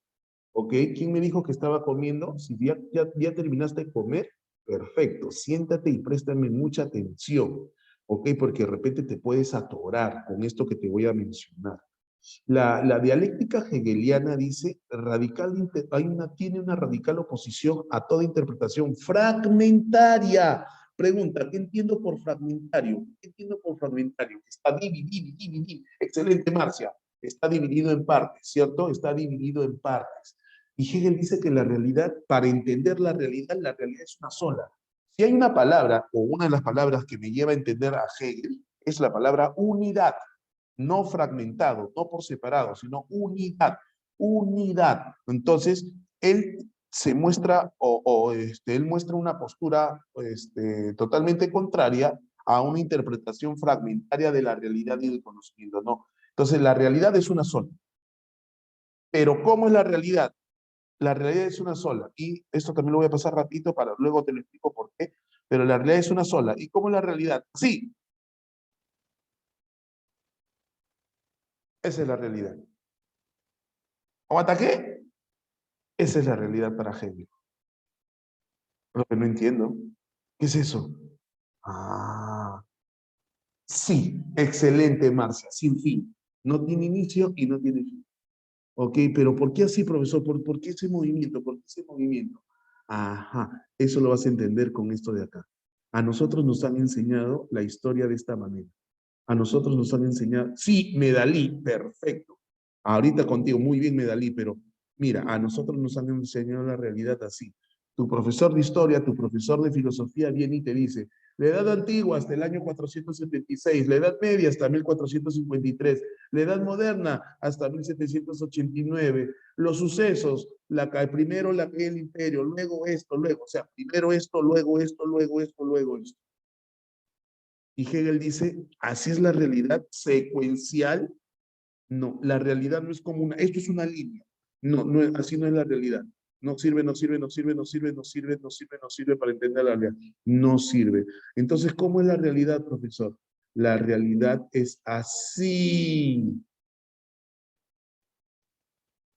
¿Ok? ¿Quién me dijo que estaba comiendo? Si ya terminaste de comer, perfecto. Siéntate y préstame mucha atención. ¿Ok? Porque de repente te puedes atorar con esto que te voy a mencionar. La dialéctica hegeliana dice, tiene una radical oposición a toda interpretación fragmentaria. Pregunta, ¿qué entiendo por fragmentario? ¿Qué entiendo por fragmentario? Está dividido. Excelente, Marcia. Está dividido en partes, ¿cierto? Está dividido en partes. Y Hegel dice que la realidad, para entender la realidad es una sola. Si hay una palabra, o una de las palabras que me lleva a entender a Hegel, es la palabra unidad. No fragmentado, no por separado, sino unidad, unidad. Entonces, él se muestra, él muestra una postura totalmente contraria a una interpretación fragmentaria de la realidad y del conocimiento, ¿no? Entonces, la realidad es una sola. Pero, ¿cómo es la realidad? La realidad es una sola. Y esto también lo voy a pasar rapidito para luego te lo explico por qué. Pero la realidad es una sola. ¿Y cómo es la realidad? Sí, esa es la realidad. ¿O ataqué? Esa es la realidad para Hegel. Lo que no entiendo. ¿Qué es eso? Ah, sí, excelente, Marcia, sin fin. No tiene inicio y no tiene fin. Ok, pero ¿por qué así, profesor? ¿Por qué ese movimiento? ¿Por qué ese movimiento? Ajá, eso lo vas a entender con esto de acá. A nosotros nos han enseñado la historia de esta manera. A nosotros nos han enseñado, sí, Medalí, perfecto. Ahorita contigo, muy bien, Medalí, pero mira, a nosotros nos han enseñado la realidad así. Tu profesor de historia, tu profesor de filosofía viene y te dice, la edad antigua hasta el año 476, la edad media hasta 1453, la edad moderna hasta 1789, los sucesos, primero la caída del imperio, luego esto, luego, o sea, primero esto, luego esto, luego esto, luego esto. Y Hegel dice, así es la realidad secuencial. No, la realidad no es como esto es una línea. No, así no es la realidad. No sirve, no sirve, no sirve, no sirve, no sirve, no sirve, no sirve para entender la realidad. No sirve. Entonces, ¿cómo es la realidad, profesor? La realidad es así.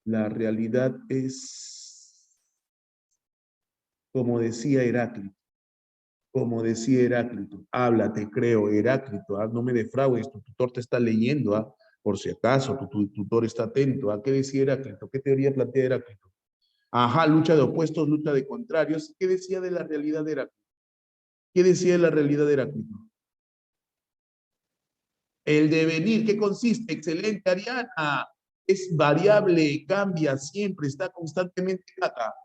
La realidad es, como decía Heráclito. Como decía Heráclito, habla, te creo, Heráclito, no me defraudes, tu tutor te está leyendo, por si acaso, tu tutor está atento. ¿Qué decía Heráclito? ¿Qué teoría plantea Heráclito? Ajá, lucha de opuestos, lucha de contrarios. ¿Qué decía de la realidad de Heráclito? ¿Qué decía de la realidad de Heráclito? El devenir, ¿qué consiste? Excelente, Ariana. Es variable, cambia siempre, está constantemente acá.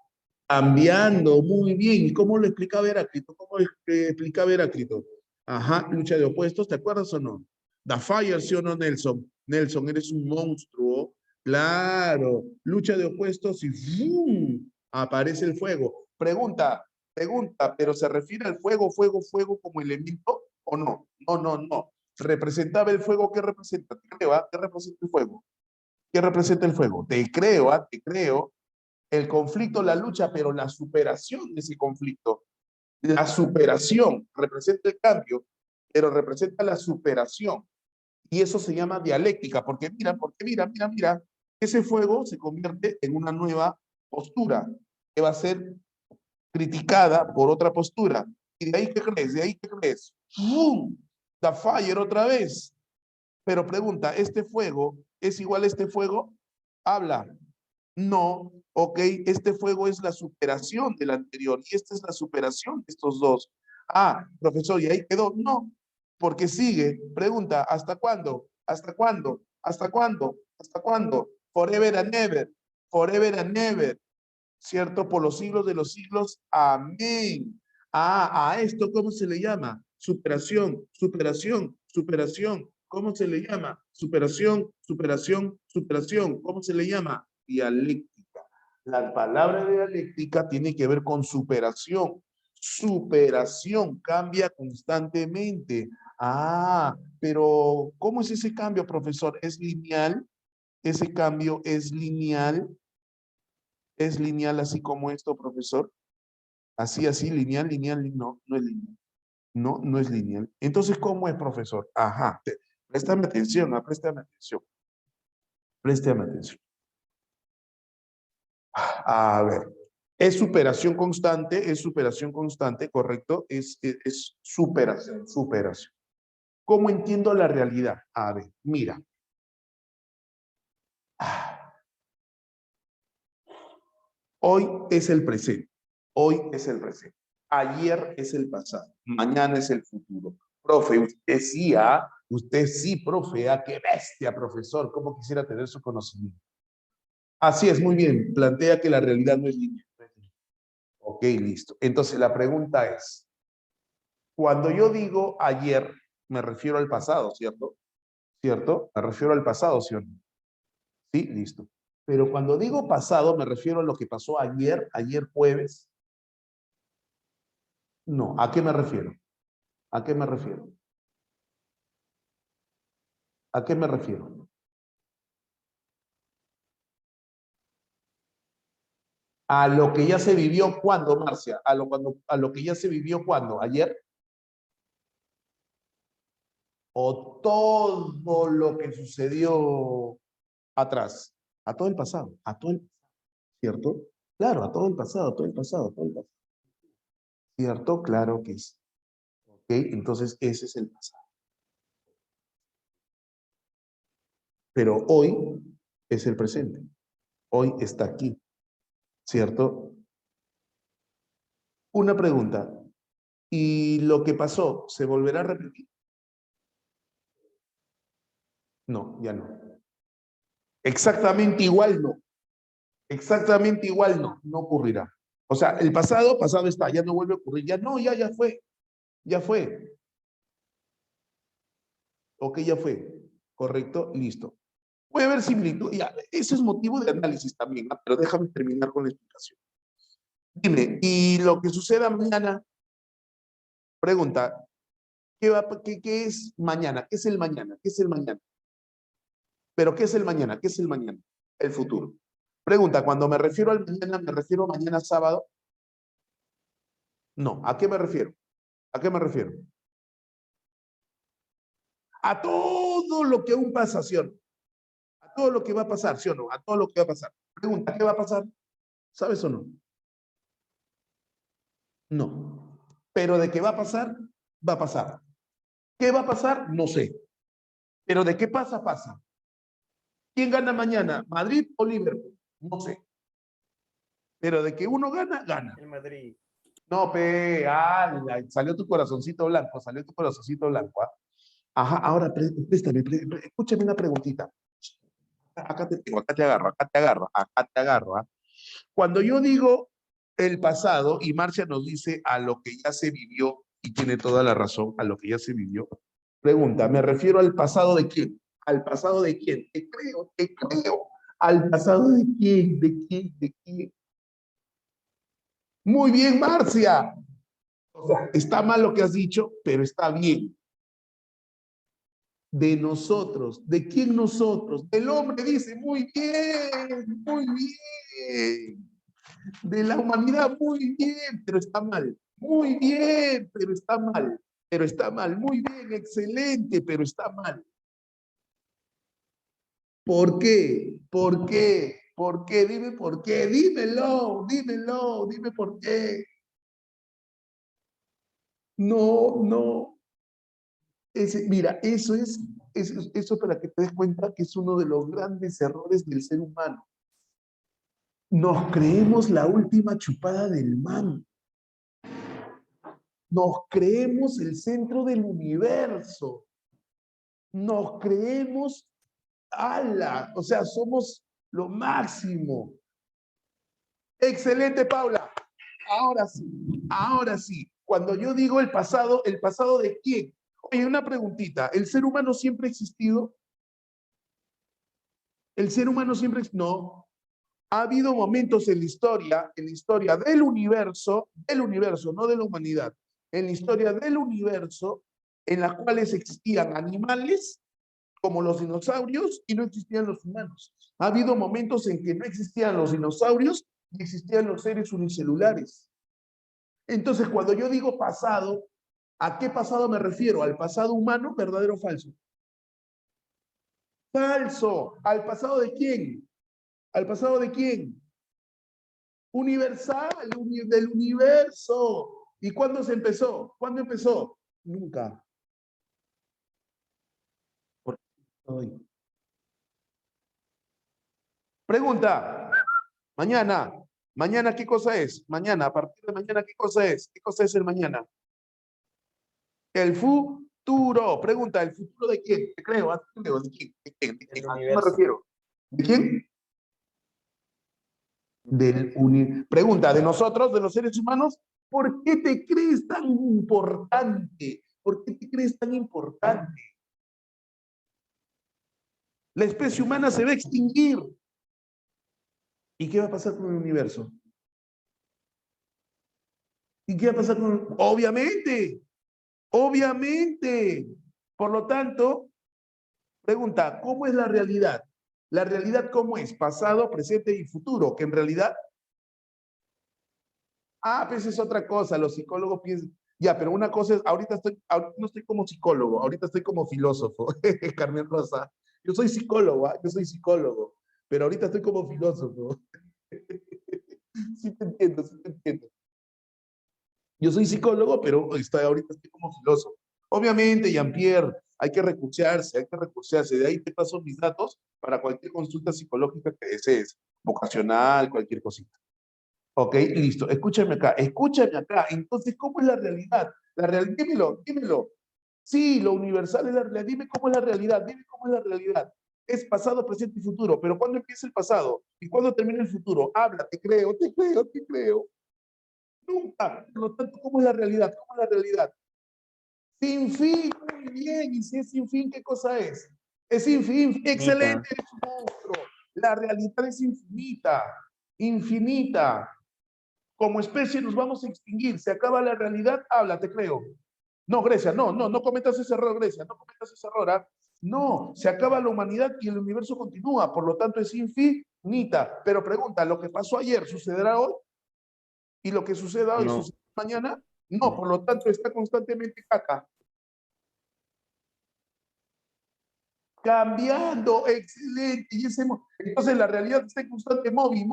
Cambiando, muy bien. ¿Y cómo lo explicaba Heráclito? ¿Cómo lo explicaba Heráclito? Ajá, lucha de opuestos, ¿te acuerdas o no? The Fire, ¿sí o no, Nelson? Nelson, eres un monstruo. Claro, lucha de opuestos y ¡fum! Aparece el fuego. Pregunta, ¿pero se refiere al fuego como elemento o no? No. ¿Representaba el fuego? ¿Qué representa? Te creo, ¿ah? ¿Qué representa el fuego? ¿Qué representa el fuego? Te creo, ¿ah? Te creo. El conflicto, la lucha, pero la superación de ese conflicto. La superación representa el cambio, pero representa la superación. Y eso se llama dialéctica, porque mira, ese fuego se convierte en una nueva postura que va a ser criticada por otra postura. ¿Y de ahí qué crees? ¿De ahí qué crees? ¡Fum! The fire otra vez. Pero pregunta, ¿este fuego es igual a este fuego? Habla. No, ok, este fuego es la superación del anterior y esta es la superación de estos dos. Ah, profesor, ¿y ahí quedó? No, porque sigue. Pregunta, ¿hasta cuándo? ¿Hasta cuándo? ¿Hasta cuándo? ¿Hasta cuándo? Forever and never. Forever and never. ¿cierto? Por los siglos de los siglos. Amén. A esto, ¿cómo se le llama? Superación, superación, superación. ¿Cómo se le llama? Superación, superación, superación. ¿Cómo se le llama? Dialéctica. La palabra dialéctica tiene que ver con superación. Superación cambia constantemente. Ah, pero ¿cómo es ese cambio, profesor? ¿Es lineal? ¿Ese cambio es lineal? ¿Es lineal así como esto, profesor? Así, así, lineal, lineal, no, no es lineal. No, no es lineal. Entonces, ¿cómo es, profesor? Ajá, préstame atención, préstame atención. Préstame atención. A ver, es superación constante, ¿correcto? Es superación, superación. ¿Cómo entiendo la realidad? A ver, mira. Hoy es el presente. Hoy es el presente. Ayer es el pasado. Mañana es el futuro. Profe, usted sí, ¿ah? Usted sí, profe, ¿ah? Qué bestia, profesor. ¿Cómo quisiera tener su conocimiento? Así es, muy bien. Plantea que la realidad no es lineal. Ok, listo. Entonces la pregunta es, cuando yo digo ayer, me refiero al pasado, ¿cierto? ¿Cierto? Me refiero al pasado, ¿sí o no? Sí, listo. Pero cuando digo pasado, me refiero a lo que pasó ayer, ayer jueves. No, ¿a qué me refiero? ¿A qué me refiero? ¿A qué me refiero? A lo que ya se vivió cuando, Marcia, a lo que ya se vivió cuando, ayer, o todo lo que sucedió atrás, a todo el pasado, a todo el, ¿cierto? Claro, a todo el pasado, a todo el pasado, a todo el pasado. ¿Cierto? Claro que sí. ¿Ok? Entonces ese es el pasado. Pero hoy es el presente. Hoy está aquí. ¿Cierto? Una pregunta. ¿Y lo que pasó se volverá a repetir? No, ya no. Exactamente igual no. Exactamente igual no. No ocurrirá. O sea, el pasado, pasado está, ya no vuelve a ocurrir. Ya no, ya fue. Ya fue. Ok, ya fue. Correcto, listo. Puede haber similitud. Ya, eso es motivo de análisis también, ¿no? Pero déjame terminar con la explicación. Dime, ¿y lo que suceda mañana? Pregunta, ¿qué es mañana? ¿Qué es el mañana? ¿Qué es el mañana? Pero ¿qué es el mañana? ¿Qué es el mañana? El futuro. Pregunta, cuando me refiero al mañana, ¿me refiero a mañana sábado? No, ¿a qué me refiero? ¿A qué me refiero? A todo lo que aún pasa, ¿sí o no? A todo lo que va a pasar, ¿sí o no? A todo lo que va a pasar. Pregunta, ¿qué va a pasar? ¿Sabes o no? No. Pero de qué va a pasar, va a pasar. ¿Qué va a pasar? No sé. Pero de qué pasa, pasa. ¿Quién gana mañana? ¿Madrid o Liverpool? No sé. Pero de que uno gana, gana. El Madrid. No, salió tu corazoncito blanco, salió tu corazoncito blanco. ¿Ah? Ajá, ahora préstame, escúchame una preguntita. Acá te tengo, acá te agarro, acá te agarro, acá te agarro. ¿Ah? Cuando yo digo el pasado, y Marcia nos dice a lo que ya se vivió, y tiene toda la razón, a lo que ya se vivió, pregunta, ¿me refiero al pasado de quién? ¿Al pasado de quién? Te creo, te creo. ¿Al pasado de quién? ¿De quién? ¿De quién? Muy bien, Marcia. O sea, está mal lo que has dicho, pero está bien. De nosotros. ¿De quién nosotros? Del hombre dice, muy bien, muy bien. De la humanidad, muy bien, pero está mal. Muy bien, pero está mal. Pero está mal. Muy bien, excelente, pero está mal. ¿Por qué? ¿Por qué? ¿Por qué? Dime por qué. Dímelo, dímelo, dime por qué. No, no. Mira, eso para que te des cuenta que es uno de los grandes errores del ser humano. Nos creemos la última chupada del man. Nos creemos el centro del universo. Nos creemos ala, o sea, somos lo máximo. Excelente, Paula. Ahora sí, ahora sí. Cuando yo digo ¿el pasado de quién? Oye, una preguntita. ¿El ser humano siempre ha existido? ¿El ser humano siempre no? Ha habido momentos en la historia del universo, no de la humanidad, en la historia del universo, en las cuales existían animales como los dinosaurios y no existían los humanos. Ha habido momentos en que no existían los dinosaurios y existían los seres unicelulares. Entonces, cuando yo digo pasado, ¿a qué pasado me refiero? ¿Al pasado humano, verdadero o falso? Falso. ¿Al pasado de quién? ¿Al pasado de quién? Universal, del universo. ¿Y cuándo se empezó? ¿Cuándo empezó? Nunca. Por hoy. Pregunta. Mañana. Mañana, ¿qué cosa es? Mañana, a partir de mañana, ¿qué cosa es? ¿Qué cosa es el mañana? El futuro. Pregunta, ¿el futuro de quién? Te creo, ¿de quién? ¿De quién? ¿De quién? ¿A quién me refiero? ¿De quién? Pregunta, ¿de nosotros, de los seres humanos? ¿Por qué te crees tan importante? ¿Por qué te crees tan importante? La especie humana se va a extinguir. ¿Y qué va a pasar con el universo? ¿Y qué va a pasar con obviamente, obviamente. Por lo tanto, pregunta, ¿cómo es la realidad? La realidad, ¿cómo es? Pasado, presente y futuro, que en realidad, pues es otra cosa, los psicólogos piensan, ya, pero una cosa es, ahorita no estoy como psicólogo, ahorita estoy como filósofo, Carmen Rosa. Yo soy psicólogo, yo soy psicólogo, pero ahorita estoy como filósofo. Sí te entiendo, sí te entiendo. Yo soy psicólogo, pero ahorita estoy como filósofo. Obviamente, Jean-Pierre, hay que recursearse. De ahí te paso mis datos para cualquier consulta psicológica que desees, vocacional, cualquier cosita. Ok, listo. Escúchame acá, escúchame acá. Entonces, ¿cómo es la realidad? La realidad, dímelo, dímelo. Sí, lo universal es la realidad. Dime cómo es la realidad, dime cómo es la realidad. Es pasado, presente y futuro. Pero ¿cuándo empieza el pasado? ¿Y cuándo termina el futuro? Habla, te creo, te creo, te creo. Nunca. Por lo tanto, ¿cómo es la realidad? ¿Cómo es la realidad? Sin fin, muy bien. ¿Y si es sin fin, qué cosa es? Es sin fin. Excelente, eres un monstruo. La realidad es infinita, infinita. Como especie nos vamos a extinguir. Se acaba la realidad, habla, te creo. No, Grecia, no cometas ese error, Grecia, no cometas ese error. ¿Ah? No, se acaba la humanidad y el universo continúa, por lo tanto es infinita. Pero pregunta, ¿lo que pasó ayer sucederá hoy? ¿Y lo que suceda hoy sucederá mañana? No, por lo tanto está constantemente caca. Cambiando, excelente. Entonces la realidad está en constante móvil.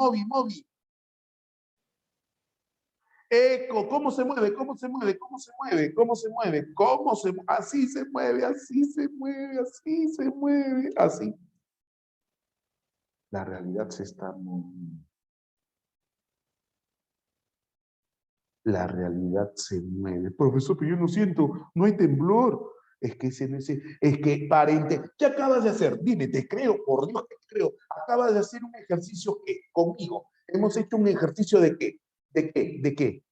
Eco, ¿cómo se mueve? ¿Cómo se mueve? ¿Cómo se mueve? ¿Cómo se mueve? ¿Cómo se mueve? Así se mueve, así se mueve, así se mueve, así. La realidad se está moviendo. La realidad se mueve. Profesor, pero yo no siento, no hay temblor. Es que parente, ¿qué acabas de hacer? Dime, te creo, por Dios, te creo. Acabas de hacer un ejercicio que conmigo. Hemos hecho un ejercicio de qué? ¿De qué? ¿De qué?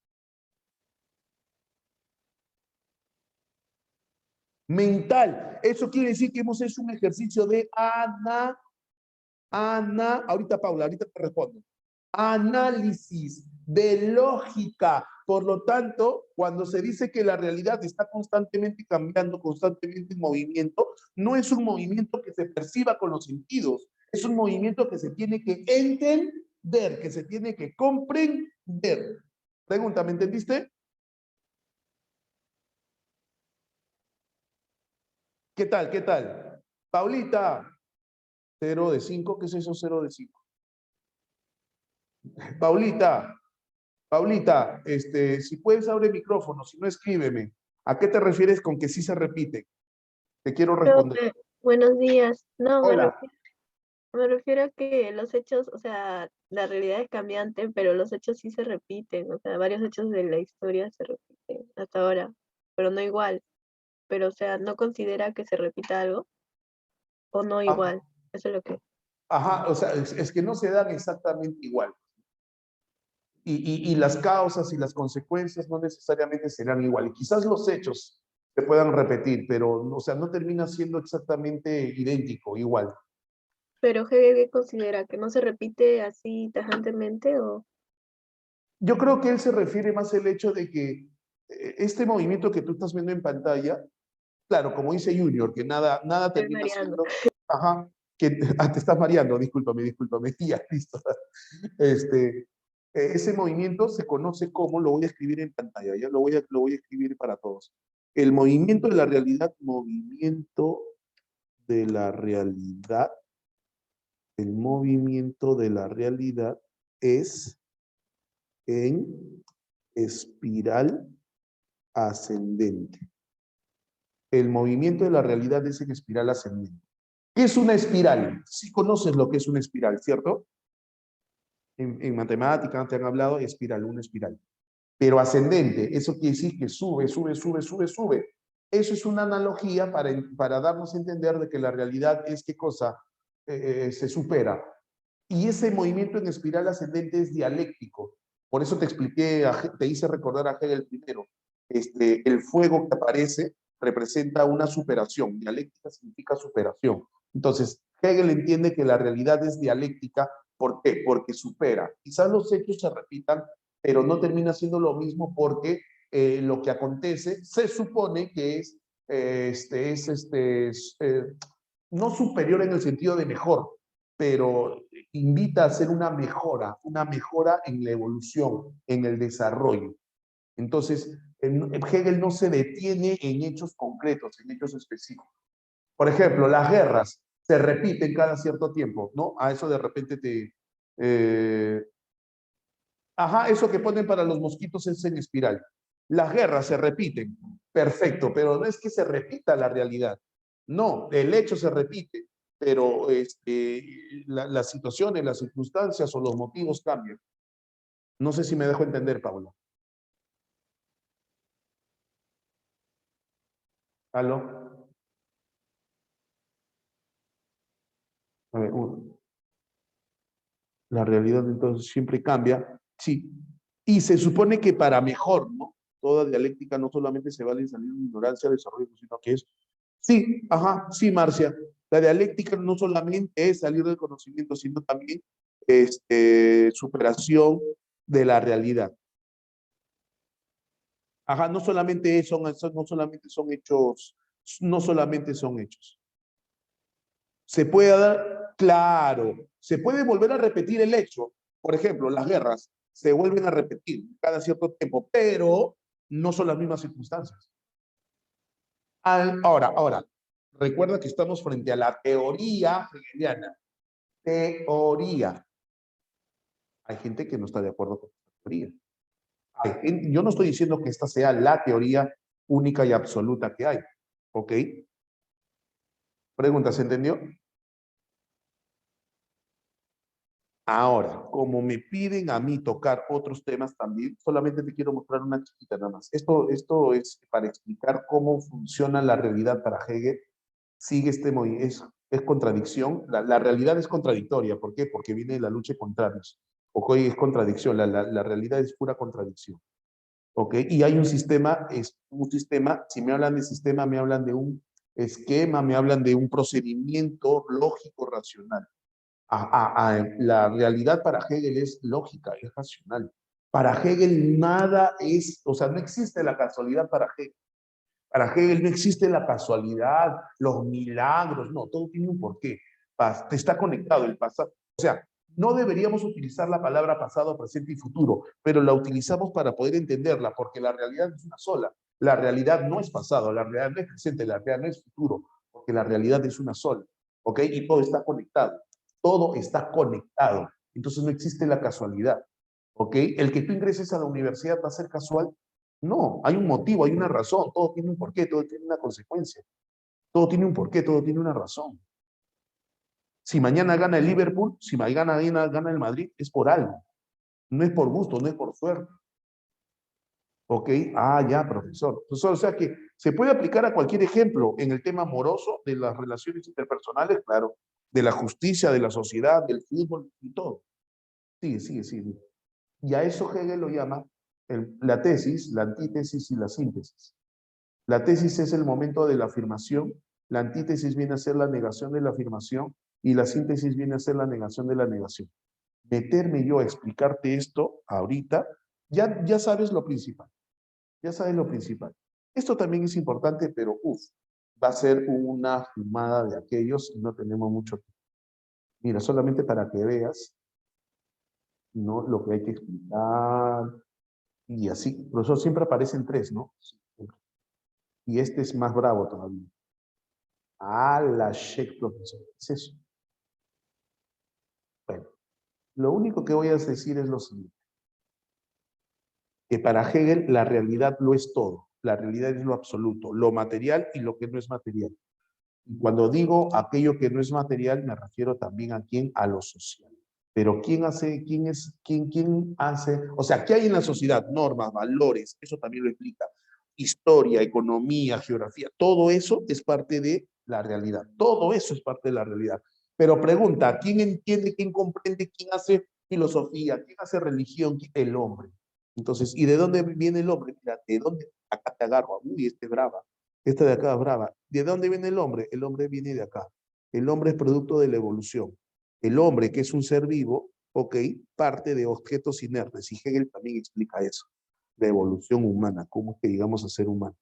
Mental. Eso quiere decir que hemos hecho un ejercicio de ahorita Paula, ahorita te respondo. Análisis de lógica. Por lo tanto, cuando se dice que la realidad está constantemente cambiando, constantemente en movimiento, no es un movimiento que se perciba con los sentidos, es un movimiento que se tiene que entender, que se tiene que comprender. Pregunta, ¿me entendiste? ¿Qué tal? ¿Qué tal? Paulita, 0 de 5, ¿qué es eso 0 de 5? Paulita, Paulita, si puedes abre el micrófono, si no escríbeme. ¿A qué te refieres con que sí se repite? Te quiero responder. Buenos días. No, Hola. me refiero a que los hechos, o sea, la realidad es cambiante, pero los hechos sí se repiten, o sea, varios hechos de la historia se repiten hasta ahora, pero no igual. Pero, o sea, ¿no considera que se repita algo? ¿O no Ah, igual? Eso es lo que... ajá, o sea, es que no se dan exactamente igual. y las causas y las consecuencias no necesariamente serán iguales. Quizás los hechos se puedan repetir, pero o sea, no termina siendo exactamente idéntico, igual. Pero Hegel considera que no se repite así tajantemente o Yo creo que él se refiere más al hecho de que este movimiento que tú estás viendo en pantalla, claro, como dice Junior, que nada estoy termina mareando. siendo, ajá, que te estás mareando, discúlpame, ya, listo. Este, ese movimiento se conoce como, lo voy a escribir en pantalla, ya lo voy a escribir para todos. El movimiento de la realidad, el movimiento de la realidad es en espiral ascendente. El movimiento de la realidad es en espiral ascendente. ¿Qué es una espiral? Sí conoces lo que es una espiral, ¿cierto? En matemáticas te han hablado de espiral, una espiral. Pero ascendente, eso quiere decir que sube, sube, sube, sube, sube. Eso es una analogía para darnos a entender de que la realidad es qué cosa se supera. Y ese movimiento en espiral ascendente es dialéctico. Por eso te expliqué, te hice recordar a Hegel primero. El fuego que aparece representa una superación. Dialéctica significa superación. Entonces, Hegel entiende que la realidad es dialéctica. ¿Por qué? Porque supera. Quizás los hechos se repitan, pero no termina siendo lo mismo porque lo que acontece se supone que no superior en el sentido de mejor, pero invita a hacer una mejora en la evolución, en el desarrollo. Entonces, Hegel no se detiene en hechos concretos, en hechos específicos. Por ejemplo, las guerras se repiten cada cierto tiempo, ¿no? A eso de repente eh, ajá, eso que ponen para los mosquitos es en espiral. Las guerras se repiten, perfecto, pero no es que se repita la realidad. No, el hecho se repite, pero las situaciones, las circunstancias o los motivos cambian. No sé si me dejo entender, Pablo. ¿Aló? A ver, la realidad entonces siempre cambia, sí. Y se supone que para mejor, ¿no? Toda dialéctica no solamente se vale en salir de ignorancia, desarrollo, sino que es, sí, ajá, sí, Marcia. La dialéctica no solamente es salir del conocimiento, sino también superación de la realidad. Ajá, no solamente son hechos. Se puede dar, claro, se puede volver a repetir el hecho. Por ejemplo, las guerras se vuelven a repetir cada cierto tiempo, pero no son las mismas circunstancias. Ahora, recuerda que estamos frente a la teoría hegeliana. Teoría. Hay gente que no está de acuerdo con esta teoría. Yo no estoy diciendo que esta sea la teoría única y absoluta que hay. ¿Ok? Pregunta, ¿se entendió? Ahora, como me piden a mí tocar otros temas también, solamente te quiero mostrar una chiquita nada más. Esto es para explicar cómo funciona la realidad para Hegel. Sigue es contradicción. La realidad es contradictoria. ¿Por qué? Porque viene de la lucha de contrarios. ¿Ok? Es contradicción. La realidad es pura contradicción. ¿Ok? Y hay un sistema, si me hablan de sistema, me hablan de un esquema, me hablan de un procedimiento lógico, racional. La realidad para Hegel es lógica, es racional. Para Hegel nada es, o sea, no existe la casualidad para Hegel. Para Hegel no existe la casualidad, los milagros, no, todo tiene un porqué. Está conectado el pasado. O sea, no deberíamos utilizar la palabra pasado, presente y futuro, pero la utilizamos para poder entenderla, porque la realidad es una sola. La realidad no es pasado, la realidad no es presente, la realidad no es futuro, porque la realidad es una sola. ¿Ok? Y todo está conectado. Todo está conectado. Entonces no existe la casualidad. ¿Ok? El que tú ingreses a la universidad va a ser casual. No, hay un motivo, hay una razón, todo tiene un porqué, todo tiene una consecuencia, todo tiene un porqué, todo tiene una razón. Si mañana gana el Liverpool, si mañana gana el Madrid, es por algo, no es por gusto, no es por suerte. ¿Ok? Ah, ya, profesor. Profesor, o sea que se puede aplicar a cualquier ejemplo en el tema amoroso, de las relaciones interpersonales, claro, de la justicia, de la sociedad, del fútbol y todo. Sigue, sigue, sigue. Y a eso Hegel lo llama la tesis, la antítesis y la síntesis. La tesis es el momento de la afirmación, la antítesis viene a ser la negación de la afirmación y la síntesis viene a ser la negación de la negación. Meterme yo a explicarte esto ahorita, ya sabes lo principal, ya sabes lo principal. Esto también es importante, pero va a ser una fumada de aquellos y no tenemos mucho tiempo. Mira, solamente para que veas, ¿no? Lo que hay que explicar y así. Profesor, siempre aparecen tres, ¿no? Y este es más bravo todavía. Ah, la check, profesor. ¿Qué es eso? Bueno, lo único que voy a decir es lo siguiente. Que para Hegel la realidad lo es todo. La realidad es lo absoluto, lo material y lo que no es material. Y cuando digo aquello que no es material, me refiero también a quién, a lo social. Pero quién hace, quién hace, o sea, ¿qué hay en la sociedad? Normas, valores, eso también lo explica. Historia, economía, geografía, todo eso es parte de la realidad. Todo eso es parte de la realidad. Pero pregunta, ¿quién entiende, quién comprende, quién hace filosofía, quién hace religión? El hombre. Entonces, ¿y de dónde viene el hombre? Mira, ¿de dónde? Acá te agarro. Uy, este es brava. Esta de acá es brava. ¿De dónde viene el hombre? El hombre viene de acá. El hombre es producto de la evolución. El hombre, que es un ser vivo, ok, parte de objetos inertes. Y Hegel también explica eso, la evolución humana, cómo es que llegamos a ser humanos.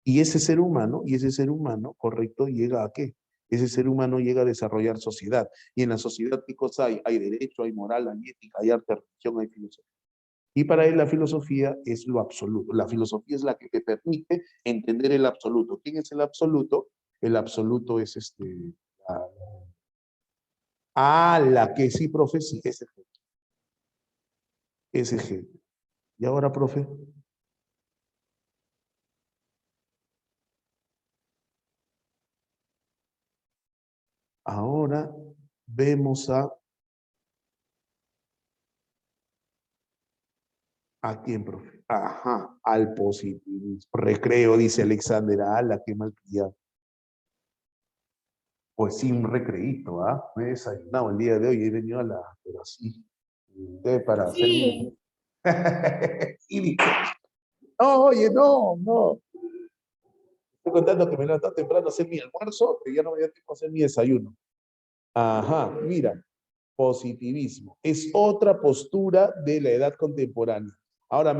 Y ese ser humano, correcto, llega a qué? Ese ser humano llega a desarrollar sociedad. Y en la sociedad, ¿qué cosa hay? Hay derecho, hay moral, hay ética, hay arte, religión, hay filosofía. Y para él la filosofía es lo absoluto. La filosofía es la que te permite entender el absoluto. ¿Quién es el absoluto? El absoluto es la, la que sí, profe, sí, ese G. Ese G. Y ahora, profe. Ahora vemos ¿a quién, profe? Ajá, al positivismo. Recreo, dice Alexander. La qué malcriado. Pues sí, un recreíto, ¿ah? Me he desayunado el día de hoy, he venido a pero sí, para hacer Sí, y dice, no, oye, no. Estoy contando que me levanté temprano a hacer mi almuerzo, que ya no me dio tiempo a hacer mi desayuno. Ajá, mira, positivismo. Es otra postura de la edad contemporánea. Ahora,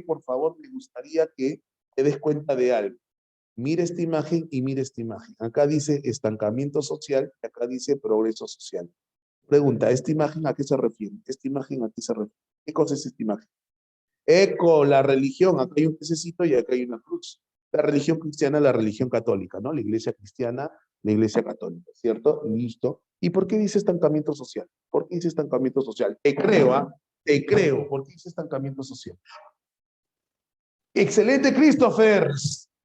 por favor, me gustaría que te des cuenta de algo. Mira esta imagen y mira esta imagen. Acá dice estancamiento social y acá dice progreso social. Pregunta, ¿esta imagen a qué se refiere? ¿Esta imagen a qué se refiere? ¿Qué cosa es esta imagen? Eco, la religión. Acá hay un pececito y acá hay una cruz. La religión cristiana, la religión católica, ¿no? La iglesia cristiana, la iglesia católica, ¿cierto? Listo. ¿Y por qué dice estancamiento social? ¿Por qué dice estancamiento social? Te creo, ¿ah? Te creo. ¿Por qué dice estancamiento social? Excelente, Christopher.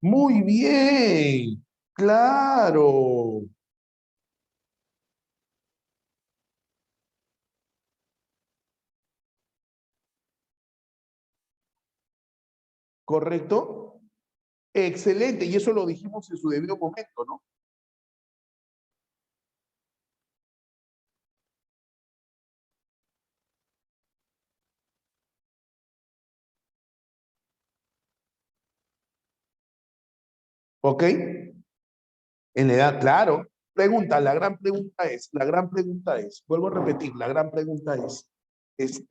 Muy bien. Claro. ¿Correcto? Excelente. Y eso lo dijimos en su debido momento, ¿no? ¿Ok? En la edad, claro. Pregunta, vuelvo a repetir, la gran pregunta es,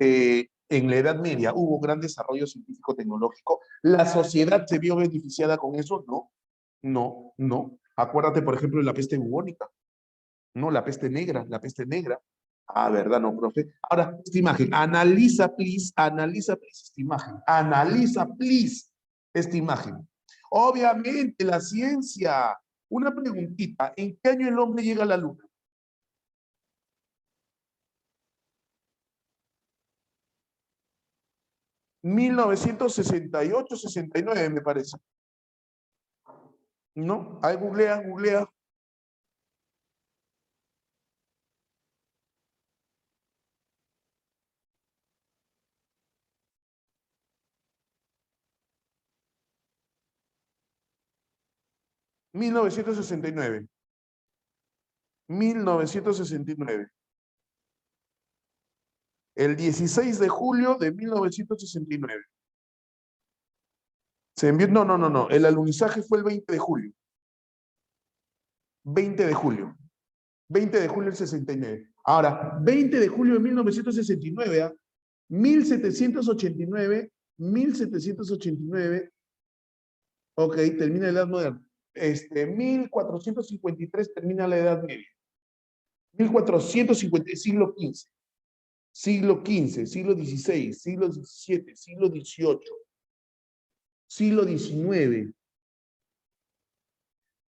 en la Edad Media hubo gran desarrollo científico-tecnológico. ¿La sociedad se vio beneficiada con eso? No, no. Acuérdate, por ejemplo, de la peste bubónica, ¿no? La peste negra. Ah, ¿verdad, no, profe? Ahora, esta imagen, analiza, please, esta imagen. Analiza, please, esta imagen. Obviamente, la ciencia. Una preguntita, ¿en qué año el hombre llega a la luna? 1968, 69, me parece. ¿No? Ahí googlea. 1969. 1969. El 16 de julio de 1969. Se envió, no. El alunizaje fue el 20 de julio. 20 de julio. 20 de julio del 69. Ahora, 20 de julio de 1969, ¿ah? 1789, 1789, ok, termina la Edad Moderna. 1453 termina la Edad Media. 1450, siglo XV. Siglo XV, siglo XVI, siglo XVII, siglo XVIII, siglo XIX.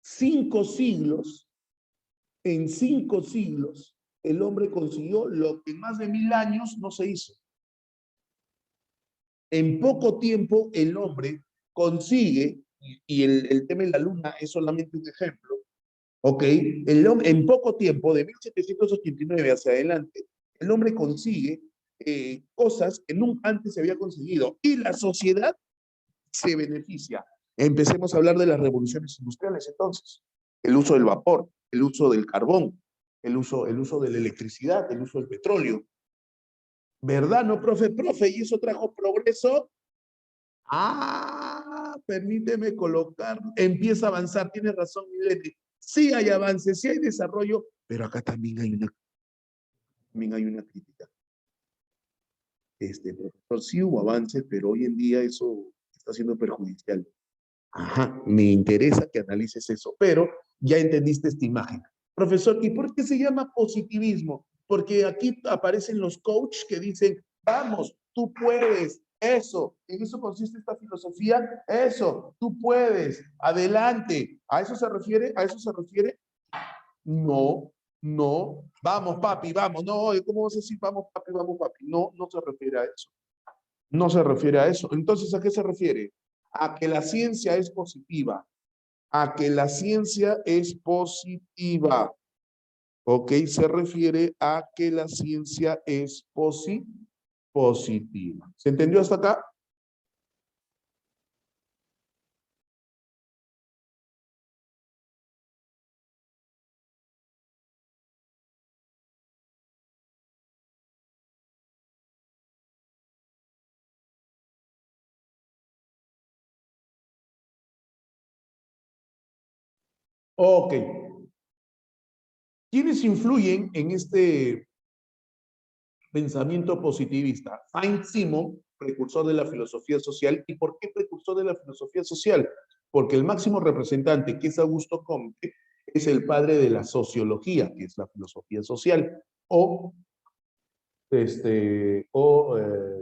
5 siglos, en 5 siglos, el hombre consiguió lo que en más de 1000 años no se hizo. En poco tiempo el hombre consigue, y el tema de la luna es solamente un ejemplo, ¿ok? En poco tiempo, de 1789 hacia adelante, el hombre consigue cosas que nunca antes se había conseguido y la sociedad se beneficia. Empecemos a hablar de las revoluciones industriales entonces. El uso del vapor, el uso del carbón, el uso de la electricidad, el uso del petróleo. ¿Verdad, no, profe? Profe, ¿y eso trajo progreso? Ah, permíteme colocar, empieza a avanzar, tiene razón, Milene. Sí hay avance, sí hay desarrollo, pero acá también hay una crítica. Profesor, sí hubo avance, pero hoy en día eso está siendo perjudicial. Ajá, me interesa que analices eso, pero ya entendiste esta imagen. Profesor, ¿y por qué se llama positivismo? Porque aquí aparecen los coaches que dicen, vamos, tú puedes, eso, en eso consiste esta filosofía, eso, tú puedes, adelante. ¿A eso se refiere? ¿A eso se refiere? No, no, vamos papi, vamos, no, ¿cómo vas a decir vamos papi, vamos papi? No, no se refiere a eso. No se refiere a eso. Entonces, ¿a qué se refiere? A que la ciencia es positiva. A que la ciencia es positiva. ¿Ok? Se refiere a que la ciencia es positiva. ¿Se entendió hasta acá? Ok. ¿Quiénes influyen en este pensamiento positivista? Saint-Simon, precursor de la filosofía social. ¿Y por qué precursor de la filosofía social? Porque el máximo representante, que es Augusto Comte, es el padre de la sociología, que es la filosofía social, o,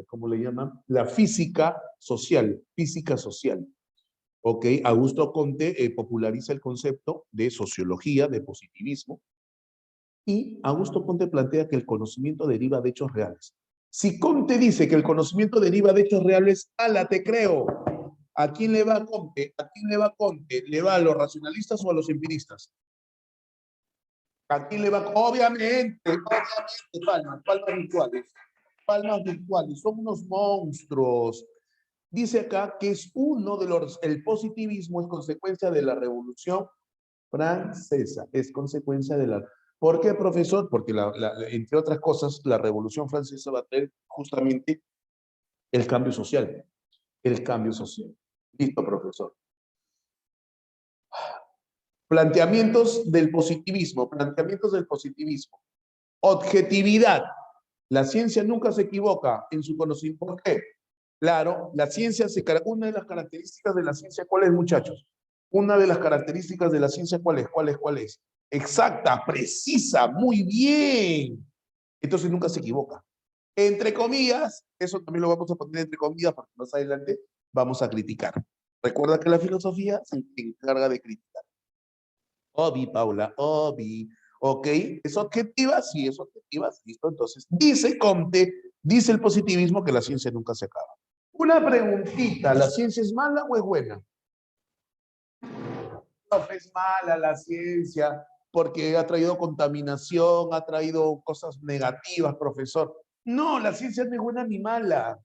¿cómo le llaman? La física social, física social. ¿Ok? Augusto Comte populariza el concepto de sociología, de positivismo, y Augusto Comte plantea que el conocimiento deriva de hechos reales. Si Comte dice que el conocimiento deriva de hechos reales, ¡ala, te creo! ¿A quién le va Comte? ¿A quién le va Comte? ¿Le va a los racionalistas o a los empiristas? ¿A quién le va? Obviamente, palmas virtuales. Palmas virtuales, son unos monstruos. Dice acá que es uno de los, el positivismo es consecuencia de la Revolución Francesa, es consecuencia de la... ¿Por qué, profesor? Porque, entre otras cosas, la Revolución Francesa va a traer justamente el cambio social. El cambio social. Listo, profesor. Planteamientos del positivismo, planteamientos del positivismo. Objetividad. La ciencia nunca se equivoca en su conocimiento. ¿Por qué? Claro, la ciencia una de las características de la ciencia, ¿cuál es, muchachos? Una de las características de la ciencia, ¿cuál es? ¿Cuál es? Exacta, precisa, muy bien. Entonces nunca se equivoca. Entre comillas, eso también lo vamos a poner entre comillas porque más adelante vamos a criticar. Recuerda que la filosofía se encarga de criticar. Obi, Paula, Obi. ¿Ok? ¿Es objetiva? Sí, es objetiva. Listo. Entonces, dice Comte, dice el positivismo que la ciencia nunca se acaba. Una preguntita, ¿la ciencia es mala o es buena? No, es mala la ciencia porque ha traído contaminación, ha traído cosas negativas, profesor. No, la ciencia no es buena ni mala.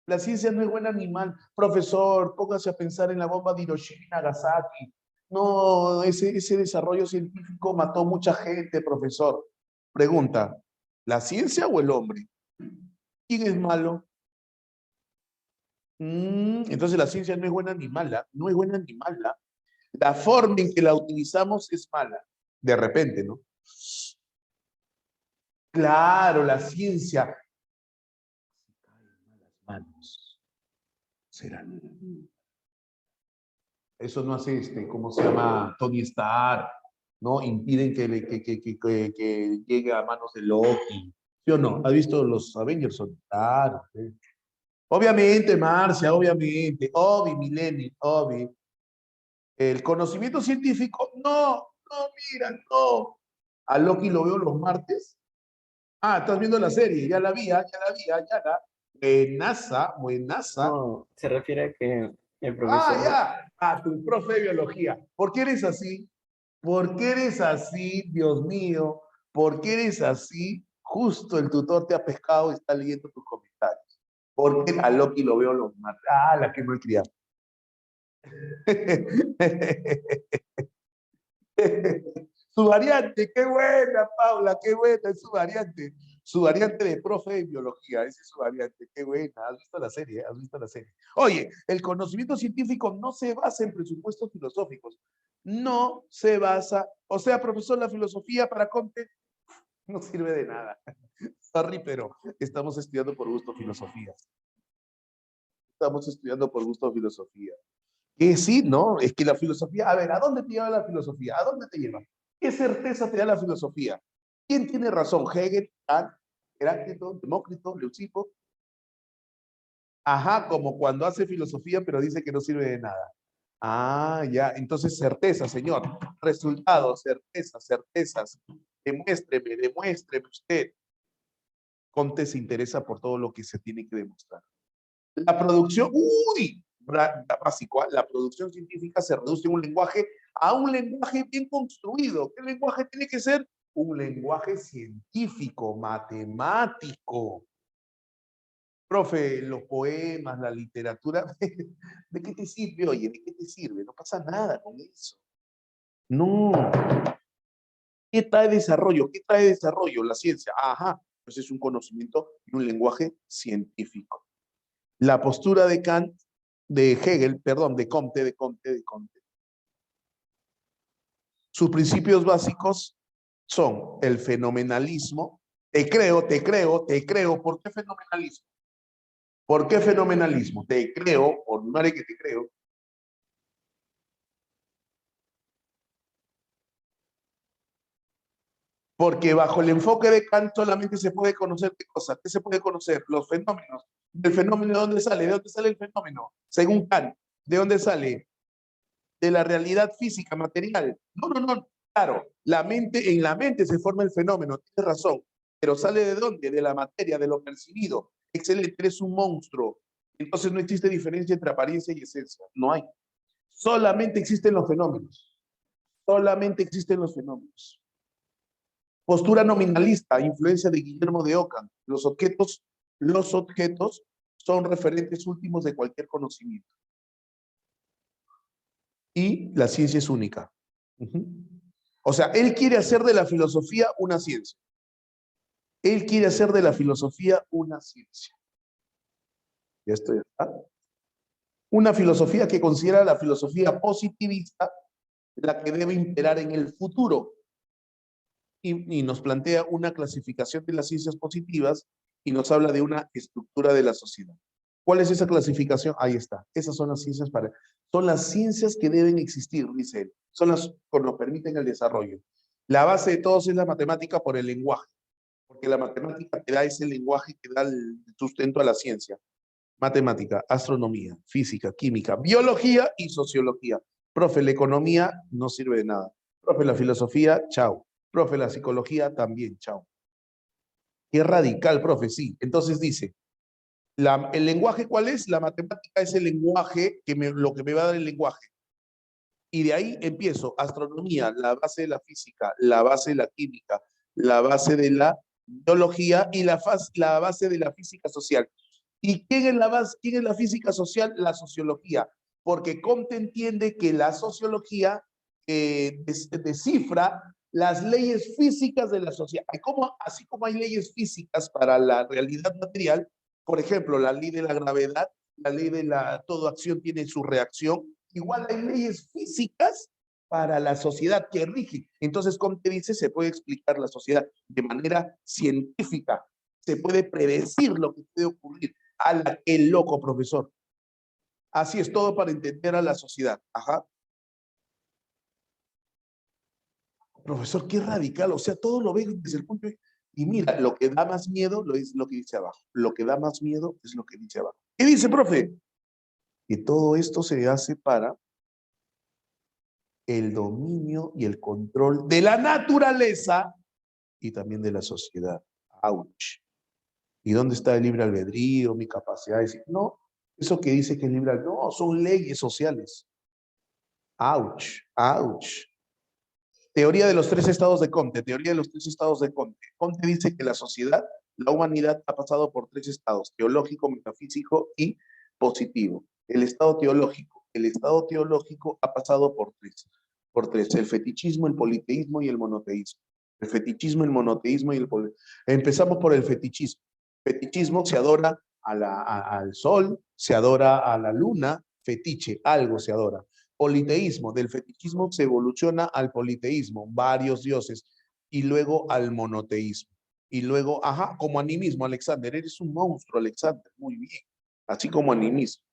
La ciencia no es buena ni mal. Profesor, póngase a pensar en la bomba de Hiroshima y Nagasaki. No, ese desarrollo científico mató mucha gente, profesor. Pregunta, ¿la ciencia o el hombre? ¿Quién es malo? Entonces la ciencia no es buena ni mala, no es buena ni mala. La forma en que la utilizamos es mala, de repente, ¿no? Claro, la ciencia cae en malas manos. Serán. Eso no hace, ¿cómo se llama? Tony Stark, ¿no? Impiden que llegue a manos de Loki. ¿Sí o no? ¿Has visto los Avengers? Claro. ¿Sí? Obviamente, Marcia, obviamente. Obi, Mileni, Obi. El conocimiento científico, no, mira, no. A Loki lo veo los martes. Ah, estás viendo la serie, ya la vi, ya la vi, ya la. Buenaza, buenaza. No, se refiere a que el Ah, profesor, ya, a tu profe de biología. ¿Por qué eres así? ¿Por qué eres así, Dios mío? ¿Por qué eres así? Justo el tutor te ha pescado y está leyendo tus comentarios. Porque a Loki lo veo los martes. Ah, la que me he criado. Su variante, qué buena, Paula, qué buena, es su variante. Su variante de profe de biología, ese es su variante, qué buena. ¿Has visto la serie? ¿Has visto la serie? Oye, el conocimiento científico no se basa en presupuestos filosóficos. No se basa, o sea, profesor, la filosofía para Comte no sirve de nada. Sorry, pero estamos estudiando por gusto filosofía. Estamos estudiando por gusto filosofía. Que sí, ¿no? Es que la filosofía, a ver, ¿a dónde te lleva la filosofía? ¿A dónde te lleva? ¿Qué certeza te da la filosofía? ¿Quién tiene razón? ¿Hegel, Kant, Heráclito, Demócrito, Leucipo? Ajá, como cuando hace filosofía, pero dice que no sirve de nada. Ah, ya, entonces certeza, señor. Resultados, certezas, certezas. Demuéstreme usted. Conte se interesa por todo lo que se tiene que demostrar. La producción, uy, básico, ¿eh? La producción científica se reduce a un lenguaje bien construido. ¿Qué lenguaje tiene que ser? Un lenguaje científico, matemático. Profe, los poemas, la literatura, ¿de qué te sirve? Oye, ¿de qué te sirve? No pasa nada con eso. No. ¿Qué trae desarrollo? ¿Qué trae desarrollo? La ciencia. Ajá, pues es un conocimiento y un lenguaje científico. La postura de Kant, de Hegel, perdón, de Comte. Sus principios básicos son el fenomenalismo. Te creo. ¿Por qué fenomenalismo? ¿Por qué fenomenalismo? Te creo, por madre que te creo. Porque bajo el enfoque de Kant solamente se puede conocer qué cosa. ¿Qué se puede conocer? Los fenómenos. ¿El fenómeno de dónde sale? ¿De dónde sale el fenómeno? Según Kant, ¿de dónde sale? De la realidad física, material. No. Claro, en la mente se forma el fenómeno, tienes razón. Pero ¿sale de dónde? De la materia, de lo percibido. Excelente, eres un monstruo. Entonces no existe diferencia entre apariencia y esencia. No hay. Solamente existen los fenómenos. Solamente existen los fenómenos. Postura nominalista, influencia de Guillermo de Ockham. Los objetos son referentes últimos de cualquier conocimiento. Y la ciencia es única. O sea, él quiere hacer de la filosofía una ciencia. Él quiere hacer de la filosofía una ciencia. Ya estoy acá. Una filosofía que considera la filosofía positivista la que debe imperar en el futuro. Y nos plantea una clasificación de las ciencias positivas y nos habla de una estructura de la sociedad. ¿Cuál es esa clasificación? Ahí está. Esas son las ciencias son las ciencias que deben existir, dice él. Son las que nos permiten el desarrollo. La base de todos es la matemática por el lenguaje, porque la matemática te da ese lenguaje que da el sustento a la ciencia. Matemática, astronomía, física, química, biología y sociología. Profe, la economía no sirve de nada. Profe, la filosofía, chao. Profe, la psicología también, chao. Qué radical, profe, sí. Entonces dice, ¿el lenguaje cuál es? La matemática es el lenguaje, lo que me va a dar el lenguaje. Y de ahí empiezo, astronomía, la base de la física, la base de la química, la base de la biología y la base de la física social. ¿Y quién es la física social? La sociología. Porque Comte entiende que la sociología descifra las leyes físicas de la sociedad. Así como hay leyes físicas para la realidad material, por ejemplo, la ley de la gravedad, la ley de toda acción tiene su reacción, igual hay leyes físicas para la sociedad que rigen. Entonces, como te dice, se puede explicar la sociedad de manera científica, se puede predecir lo que puede ocurrir. ¡Hala, qué loco, profesor! Así es, todo para entender a la sociedad. Ajá. Profesor, qué radical, o sea, todo lo ve desde el punto de... Y mira, lo que da más miedo es lo que dice abajo. Lo que da más miedo es lo que dice abajo. ¿Qué dice, profe? Que todo esto se hace para el dominio y el control de la naturaleza y también de la sociedad. ¡Auch! ¿Y dónde está el libre albedrío, mi capacidad de decir? No, eso que dice que es libre albedrío, no, son leyes sociales. ¡Auch! ¡Auch! Teoría de los tres estados de Comte, teoría de los tres estados de Comte. Comte dice que la sociedad, la humanidad ha pasado por tres estados, teológico, metafísico y positivo. El estado teológico ha pasado por tres, el fetichismo, el politeísmo y el monoteísmo. El fetichismo, el monoteísmo y el politeísmo. Empezamos por el fetichismo. Fetichismo se adora al sol, se adora a la luna, fetiche, algo se adora. Politeísmo, del fetichismo se evoluciona al politeísmo, varios dioses, y luego al monoteísmo. Y luego, como animismo, Alexander, eres un monstruo, Alexander, muy bien, así como animismo.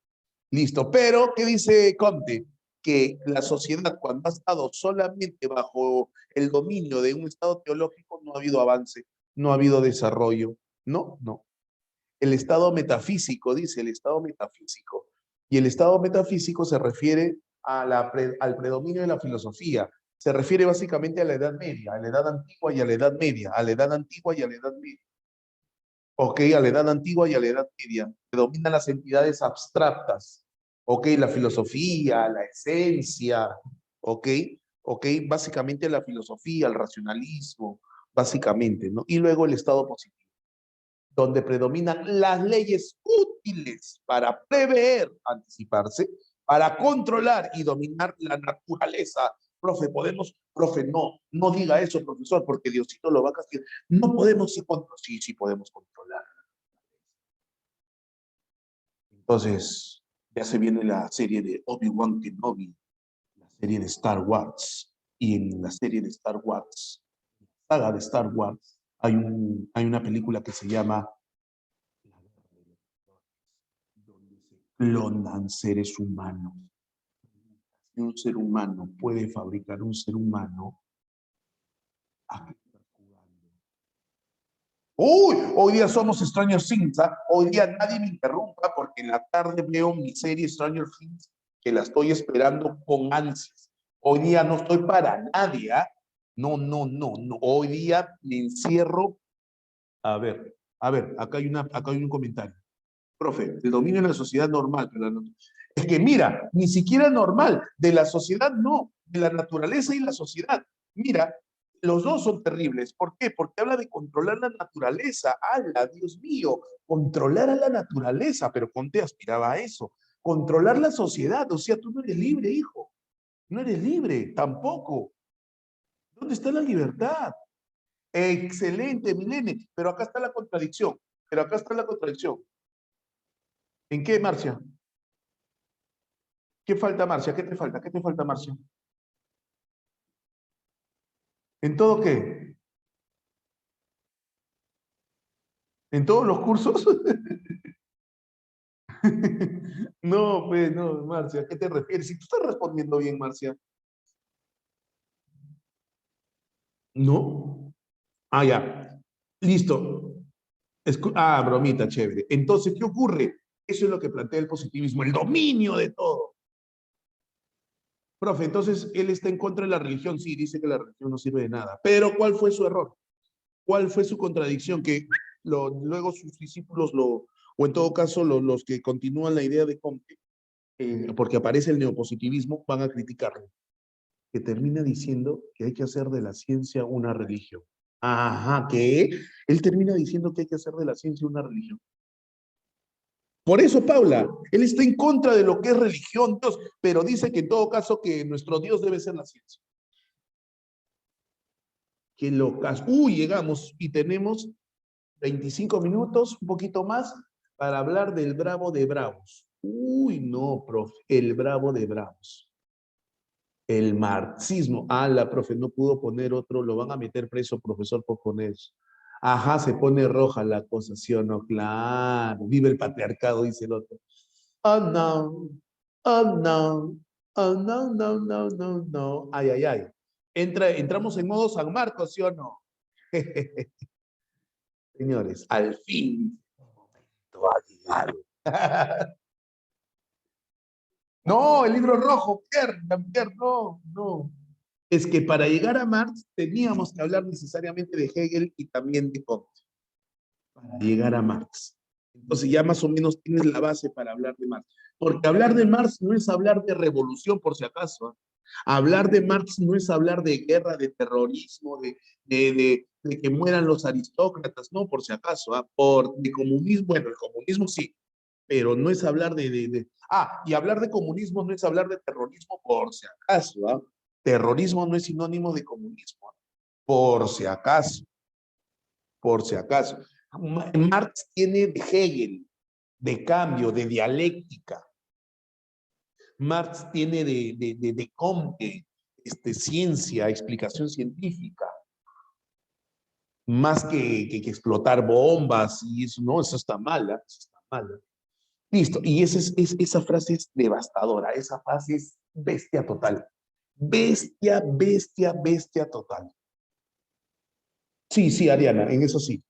Listo, pero, ¿qué dice Comte? Que la sociedad, cuando ha estado solamente bajo el dominio de un estado teológico, no ha habido avance, no ha habido desarrollo. No. El estado metafísico, dice, el estado metafísico. Y el estado metafísico se refiere al predominio de la filosofía. Se refiere básicamente a la Edad Media, a la Edad Antigua y a la Edad Media, a la Edad Antigua y a la Edad Media. Ok, a la Edad Antigua y a la Edad Media. Predominan las entidades abstractas. Ok, la filosofía, la esencia. Ok, básicamente la filosofía, el racionalismo, básicamente, ¿no? Y luego el estado positivo, donde predominan las leyes útiles para prever, anticiparse, para controlar y dominar la naturaleza. Profe, no diga eso, profesor, porque Diosito lo va a castigar. No podemos controlar. Sí podemos controlar. Entonces, ya se viene la serie de Obi-Wan Kenobi, la serie de Star Wars, y en la serie de Star Wars, saga de Star Wars, hay una película que se llama donde se clonan seres humanos. Si un ser humano puede fabricar un ser humano, ¿a qué estás jugando? ¡Uy! Hoy día somos Stranger Things, ¿ah? Hoy día nadie me interrumpa porque en la tarde veo mi serie Stranger Things, que la estoy esperando con ansias. Hoy día no estoy para nadie, ¿ah? No. Hoy día me encierro. A ver, acá hay un comentario. Profe, el dominio de la sociedad normal, pero es que mira, ni siquiera normal, de la sociedad no, de la naturaleza y la sociedad. Mira, los dos son terribles. ¿Por qué? Porque habla de controlar la naturaleza. ¡Hala, Dios mío! Controlar a la naturaleza, pero Conte aspiraba a eso. Controlar la sociedad, o sea, tú no eres libre, hijo. No eres libre, tampoco. ¿Dónde está la libertad? Excelente, Milene, pero acá está la contradicción. ¿En qué, Marcia? ¿Qué falta, Marcia? ¿Qué te falta? ¿Qué te falta, Marcia? ¿En todo qué? ¿En todos los cursos? No, pues, no, Marcia, ¿a qué te refieres? Si tú estás respondiendo bien, Marcia. ¿No? Ah, ya. Listo. Bromita, chévere. Entonces, ¿qué ocurre? Eso es lo que plantea el positivismo, el dominio de todo. Profe, entonces él está en contra de la religión. Sí, dice que la religión no sirve de nada. Pero ¿cuál fue su error? ¿Cuál fue su contradicción? Que luego sus discípulos, o en todo caso los que continúan la idea de Comte, porque aparece el neopositivismo, van a criticarlo. Que termina diciendo que hay que hacer de la ciencia una religión. Ajá, ¿qué? Él termina diciendo que hay que hacer de la ciencia una religión. Por eso, Paula, él está en contra de lo que es religión, Dios, pero dice que en todo caso que nuestro Dios debe ser la ciencia. Qué locas. Uy, llegamos y tenemos 25 minutos, un poquito más, para hablar del Bravo de Bravos. Uy, no, profe, el Bravo de Bravos. El marxismo. Ah, la profe no pudo poner otro, lo van a meter preso, profesor, por poner eso. Ajá, se pone roja la cosa, ¿sí o no? Claro, vive el patriarcado, dice el otro. Oh, no, oh, no, oh, no, no, no, no, no. Ay, ay, ay. Entramos en modo San Marcos, ¿sí o no? Señores, al fin, momento ha llegado. No, el libro rojo, Pierre, no, no. Es que para llegar a Marx teníamos que hablar necesariamente de Hegel y también de Comte. Para llegar a Marx. Entonces ya más o menos tienes la base para hablar de Marx. Porque hablar de Marx no es hablar de revolución, por si acaso. ¿Eh? Hablar de Marx no es hablar de guerra, de terrorismo, de que mueran los aristócratas, no, por si acaso. ¿Eh? De comunismo, bueno, el comunismo sí, pero no es hablar y hablar de comunismo no es hablar de terrorismo, por si acaso. ¿Eh? Terrorismo no es sinónimo de comunismo, ¿eh? Por si acaso, por si acaso. Marx tiene de Hegel, de cambio, de dialéctica. Marx tiene de Comte, ciencia, explicación científica. Más que explotar bombas y eso, no, eso está mala, eso está mala. Listo, y esa frase es devastadora, esa frase es bestia total. Bestia, bestia, bestia total. Sí, sí, Ariana, en eso sí.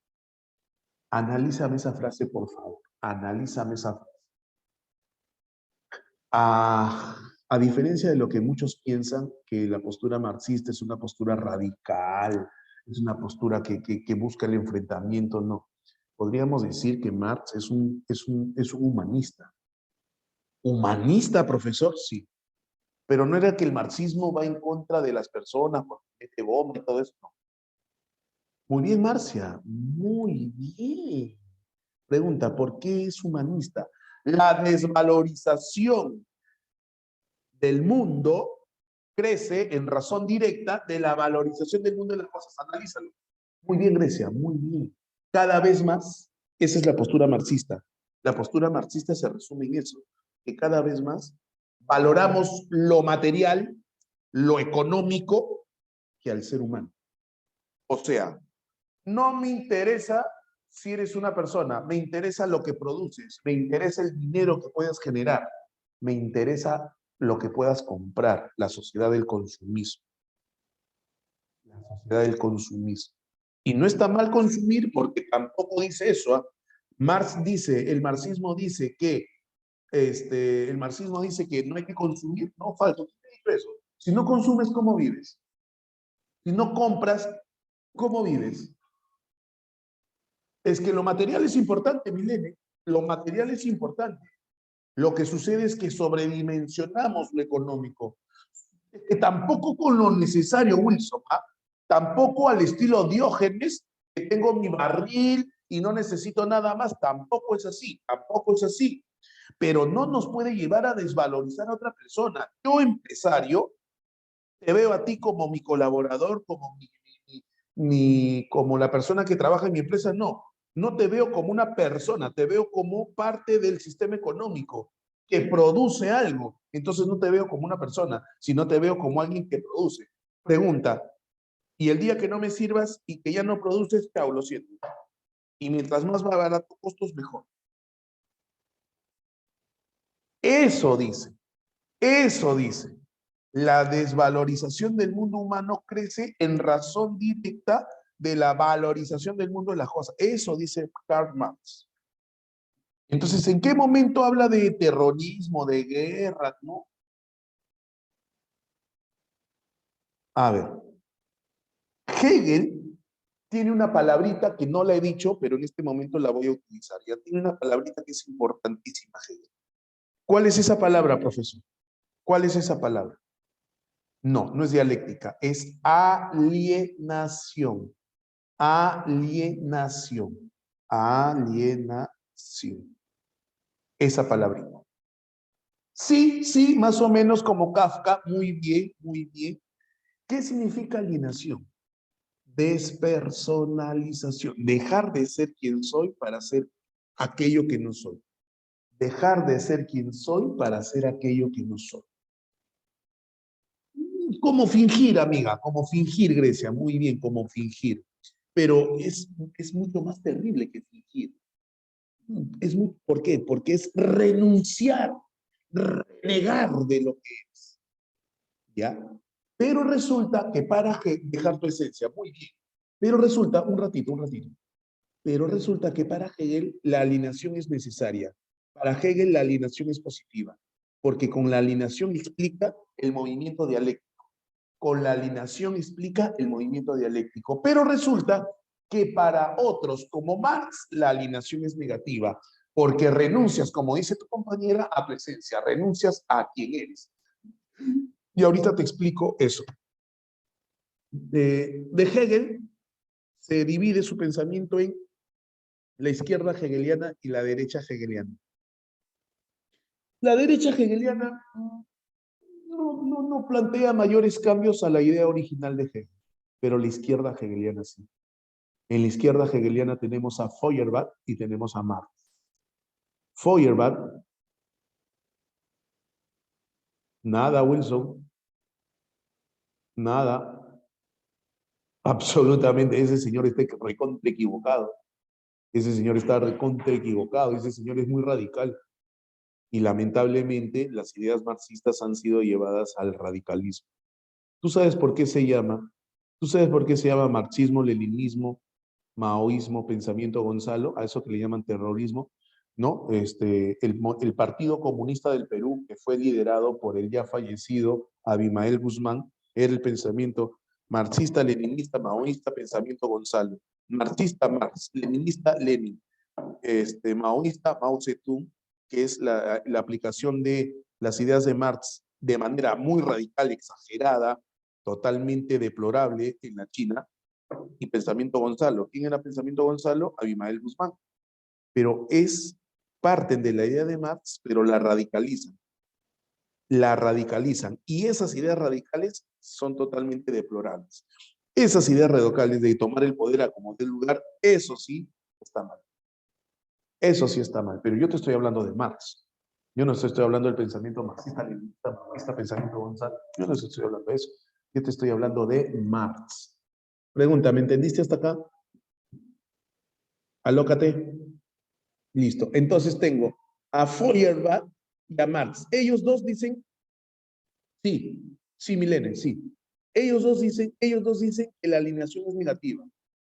Analízame esa frase, por favor. Analízame esa frase. A diferencia de lo que muchos piensan, que la postura marxista es una postura radical, es una postura que busca el enfrentamiento, no. Podríamos decir que Marx es un humanista. ¿Humanista, profesor? Sí. Pero no era que el marxismo va en contra de las personas, porque mete bomba y todo eso, no. Muy bien, Marcia, muy bien. Pregunta, ¿por qué es humanista? La desvalorización del mundo crece en razón directa de la valorización del mundo de las cosas. Analízalo. Muy bien, Grecia, muy bien. Cada vez más, esa es la postura marxista. La postura marxista se resume en eso, que cada vez más valoramos lo material, lo económico, que al ser humano. O sea, no me interesa si eres una persona, me interesa lo que produces, me interesa el dinero que puedas generar, me interesa lo que puedas comprar, la sociedad del consumismo. La sociedad del consumismo. Y no está mal consumir porque tampoco dice eso. ¿Eh? El marxismo dice que el marxismo dice que no hay que consumir, no, falso, ¿quién te dijo eso? Si no consumes, ¿cómo vives? Si no compras, ¿cómo vives? Es que lo material es importante, Milene. Lo material es importante. Lo que sucede es que sobredimensionamos lo económico. Es que tampoco con lo necesario, Wilson, ¿ah? Tampoco al estilo Diógenes, que tengo mi barril y no necesito nada más. Tampoco es así, tampoco es así. Pero no nos puede llevar a desvalorizar a otra persona. Yo, empresario, te veo a ti como mi colaborador, como como la persona que trabaja en mi empresa. No, no te veo como una persona, te veo como parte del sistema económico que produce algo. Entonces no te veo como una persona, sino te veo como alguien que produce. Pregunta, y el día que no me sirvas y que ya no produces, chao, lo siento. Y mientras más barato costos, mejor. Eso dice, eso dice. La desvalorización del mundo humano crece en razón directa de la valorización del mundo de las cosas. Eso dice Karl Marx. Entonces, ¿en qué momento habla de terrorismo, de guerra, no? A ver, Hegel tiene una palabrita que no la he dicho, pero en este momento la voy a utilizar. Ya tiene una palabrita que es importantísima, Hegel. ¿Cuál es esa palabra, profesor? ¿Cuál es esa palabra? No, no es dialéctica, es alienación. Alienación. Alienación. Esa palabrita. Sí, sí, más o menos como Kafka. Muy bien, muy bien. ¿Qué significa alienación? Despersonalización. Dejar de ser quien soy para ser aquello que no soy. Dejar de ser quien soy para ser aquello que no soy. Como fingir, amiga, como fingir, Grecia, muy bien, como fingir. Pero es mucho más terrible que fingir. ¿Por qué? Porque es renunciar, renegar de lo que es. ¿Ya? Pero resulta que para dejar tu esencia, muy bien. Pero resulta, un ratito. Pero resulta que para Hegel la alineación es necesaria. Para Hegel la alineación es positiva. Porque con la alineación explica el movimiento dialéctico. Con la alineación explica el movimiento dialéctico. Pero resulta que para otros, como Marx, la alineación es negativa. Porque renuncias, como dice tu compañera, a tu esencia. Renuncias a quien eres. Y ahorita te explico eso. De Hegel se divide su pensamiento en la izquierda hegeliana y la derecha hegeliana. La derecha hegeliana no plantea mayores cambios a la idea original de Hegel, pero la izquierda hegeliana sí. En la izquierda hegeliana tenemos a Feuerbach y tenemos a Marx. Feuerbach, nada, Wilson, nada, absolutamente, ese señor está recontra equivocado. Ese señor está recontra equivocado, ese señor es muy radical. Y lamentablemente las ideas marxistas han sido llevadas al radicalismo. ¿Tú sabes por qué se llama? ¿Tú sabes por qué se llama marxismo, leninismo, maoísmo, pensamiento Gonzalo? A eso que le llaman terrorismo, ¿no? El Partido Comunista del Perú, que fue liderado por el ya fallecido Abimael Guzmán, era el pensamiento marxista, leninista, maoísta, pensamiento Gonzalo. Marxista, Marx, leninista, Lenin. Maoísta, Mao Zedong, que es la aplicación de las ideas de Marx de manera muy radical, exagerada, totalmente deplorable en la China, y pensamiento Gonzalo. ¿Quién era pensamiento Gonzalo? Abimael Guzmán. Pero parten de la idea de Marx, pero la radicalizan. La radicalizan. Y esas ideas radicales son totalmente deplorables. Esas ideas radicales de tomar el poder a como del lugar, eso sí está mal. Eso sí está mal, pero yo te estoy hablando de Marx. Yo no estoy hablando del pensamiento marxista, leninista, maoísta, pensamiento Gonzalo. Yo no estoy hablando de eso. Yo te estoy hablando de Marx. Pregunta, ¿me entendiste hasta acá? Alócate. Listo. Entonces tengo a Feuerbach y a Marx. Ellos dos dicen, sí, Milene, sí. Ellos dos dicen que la alineación es negativa.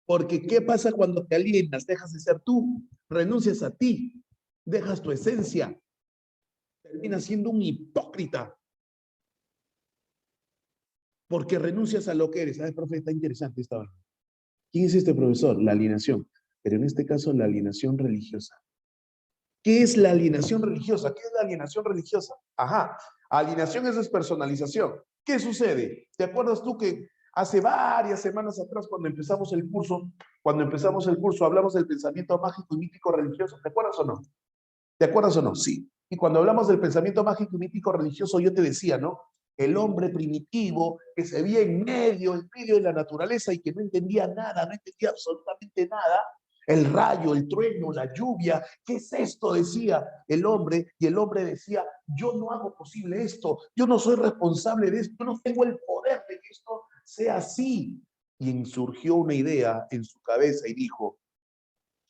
Porque ¿qué pasa cuando te alienas? Dejas de ser tú, renuncias a ti, dejas tu esencia, terminas siendo un hipócrita. Porque renuncias a lo que eres. ¿Sabes, profe? Está interesante esta hora. ¿Quién es este profesor? La alienación. Pero en este caso, la alienación religiosa. ¿Qué es la alienación religiosa? ¿Qué es la alienación religiosa? Ajá, alienación es despersonalización. ¿Qué sucede? ¿Te acuerdas tú que hace varias semanas atrás cuando empezamos el curso hablamos del pensamiento mágico y mítico religioso? ¿Te acuerdas o no? ¿Te acuerdas o no? Sí. Y cuando hablamos del pensamiento mágico y mítico religioso, yo te decía, ¿no? El hombre primitivo que se veía en medio de la naturaleza y que no entendía nada, no entendía absolutamente nada. El rayo, el trueno, la lluvia, ¿qué es esto? Decía el hombre, y el hombre decía, yo no hago posible esto, yo no soy responsable de esto, yo no tengo el poder de que esto sea así. Y surgió una idea en su cabeza y dijo,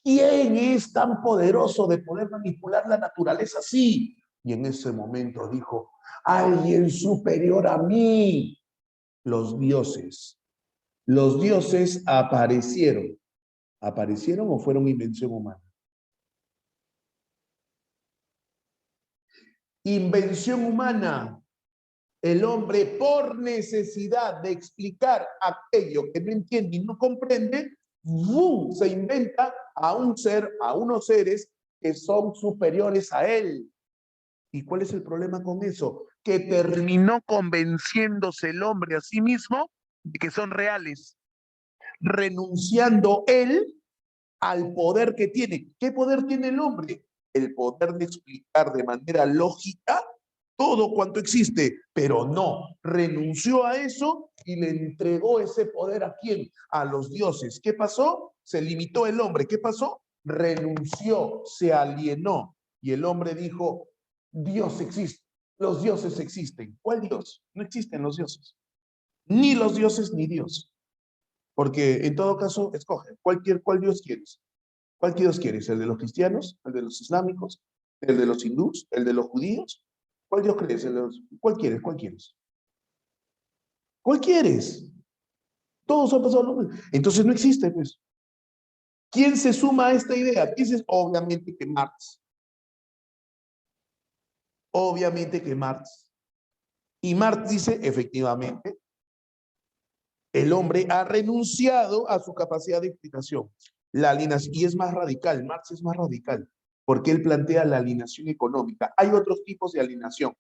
¿quién es tan poderoso de poder manipular la naturaleza así? Y en ese momento dijo, alguien superior a mí. Los dioses. Los dioses aparecieron. ¿Aparecieron o fueron invención humana? Invención humana. El hombre, por necesidad de explicar aquello que no entiende y no comprende, ¡bum!, se inventa a un ser, a unos seres que son superiores a él. ¿Y cuál es el problema con eso? Que terminó convenciéndose el hombre a sí mismo de que son reales, renunciando él al poder que tiene. ¿Qué poder tiene el hombre? El poder de explicar de manera lógica todo cuanto existe, pero no, renunció a eso y le entregó ese poder ¿a quién? A los dioses. ¿Qué pasó? Se limitó el hombre. ¿Qué pasó? Renunció, se alienó. Y el hombre dijo, Dios existe, los dioses existen. ¿Cuál Dios? No existen los dioses. Ni los dioses ni Dios. Porque en todo caso, escoge, ¿cuál Dios quieres? ¿Cuál Dios quieres? ¿El de los cristianos? ¿El de los islámicos? ¿El de los hindús? ¿El de los judíos? ¿Cuál Dios crees? ¿Cuál quieres? ¿Cuál quieres? ¿Cuál quieres? Todos han pasado lo mismo. Entonces no existe, pues. ¿Quién se suma a esta idea? Dices, obviamente que Marx. Obviamente que Marx. Y Marx dice, efectivamente, el hombre ha renunciado a su capacidad de explicación. La alienación, y es más radical, Marx es más radical, porque él plantea la alienación económica. Hay otros tipos de alienación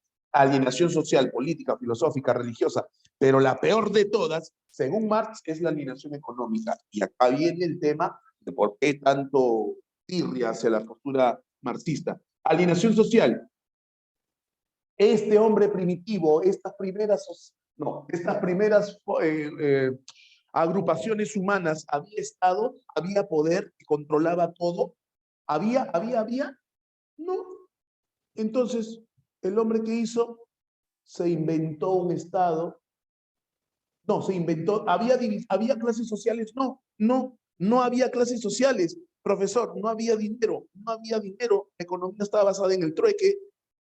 social, política, filosófica, religiosa, pero la peor de todas, según Marx, es la alienación económica. Y acá viene el tema de por qué tanto tirria hacia la postura marxista. Alienación social. Este hombre primitivo, estas primeras agrupaciones humanas, había poder, controlaba todo, había, no. Entonces, el hombre que hizo, se inventó un Estado, no, se inventó, había clases sociales, no había clases sociales, profesor, no había dinero, la economía estaba basada en el trueque,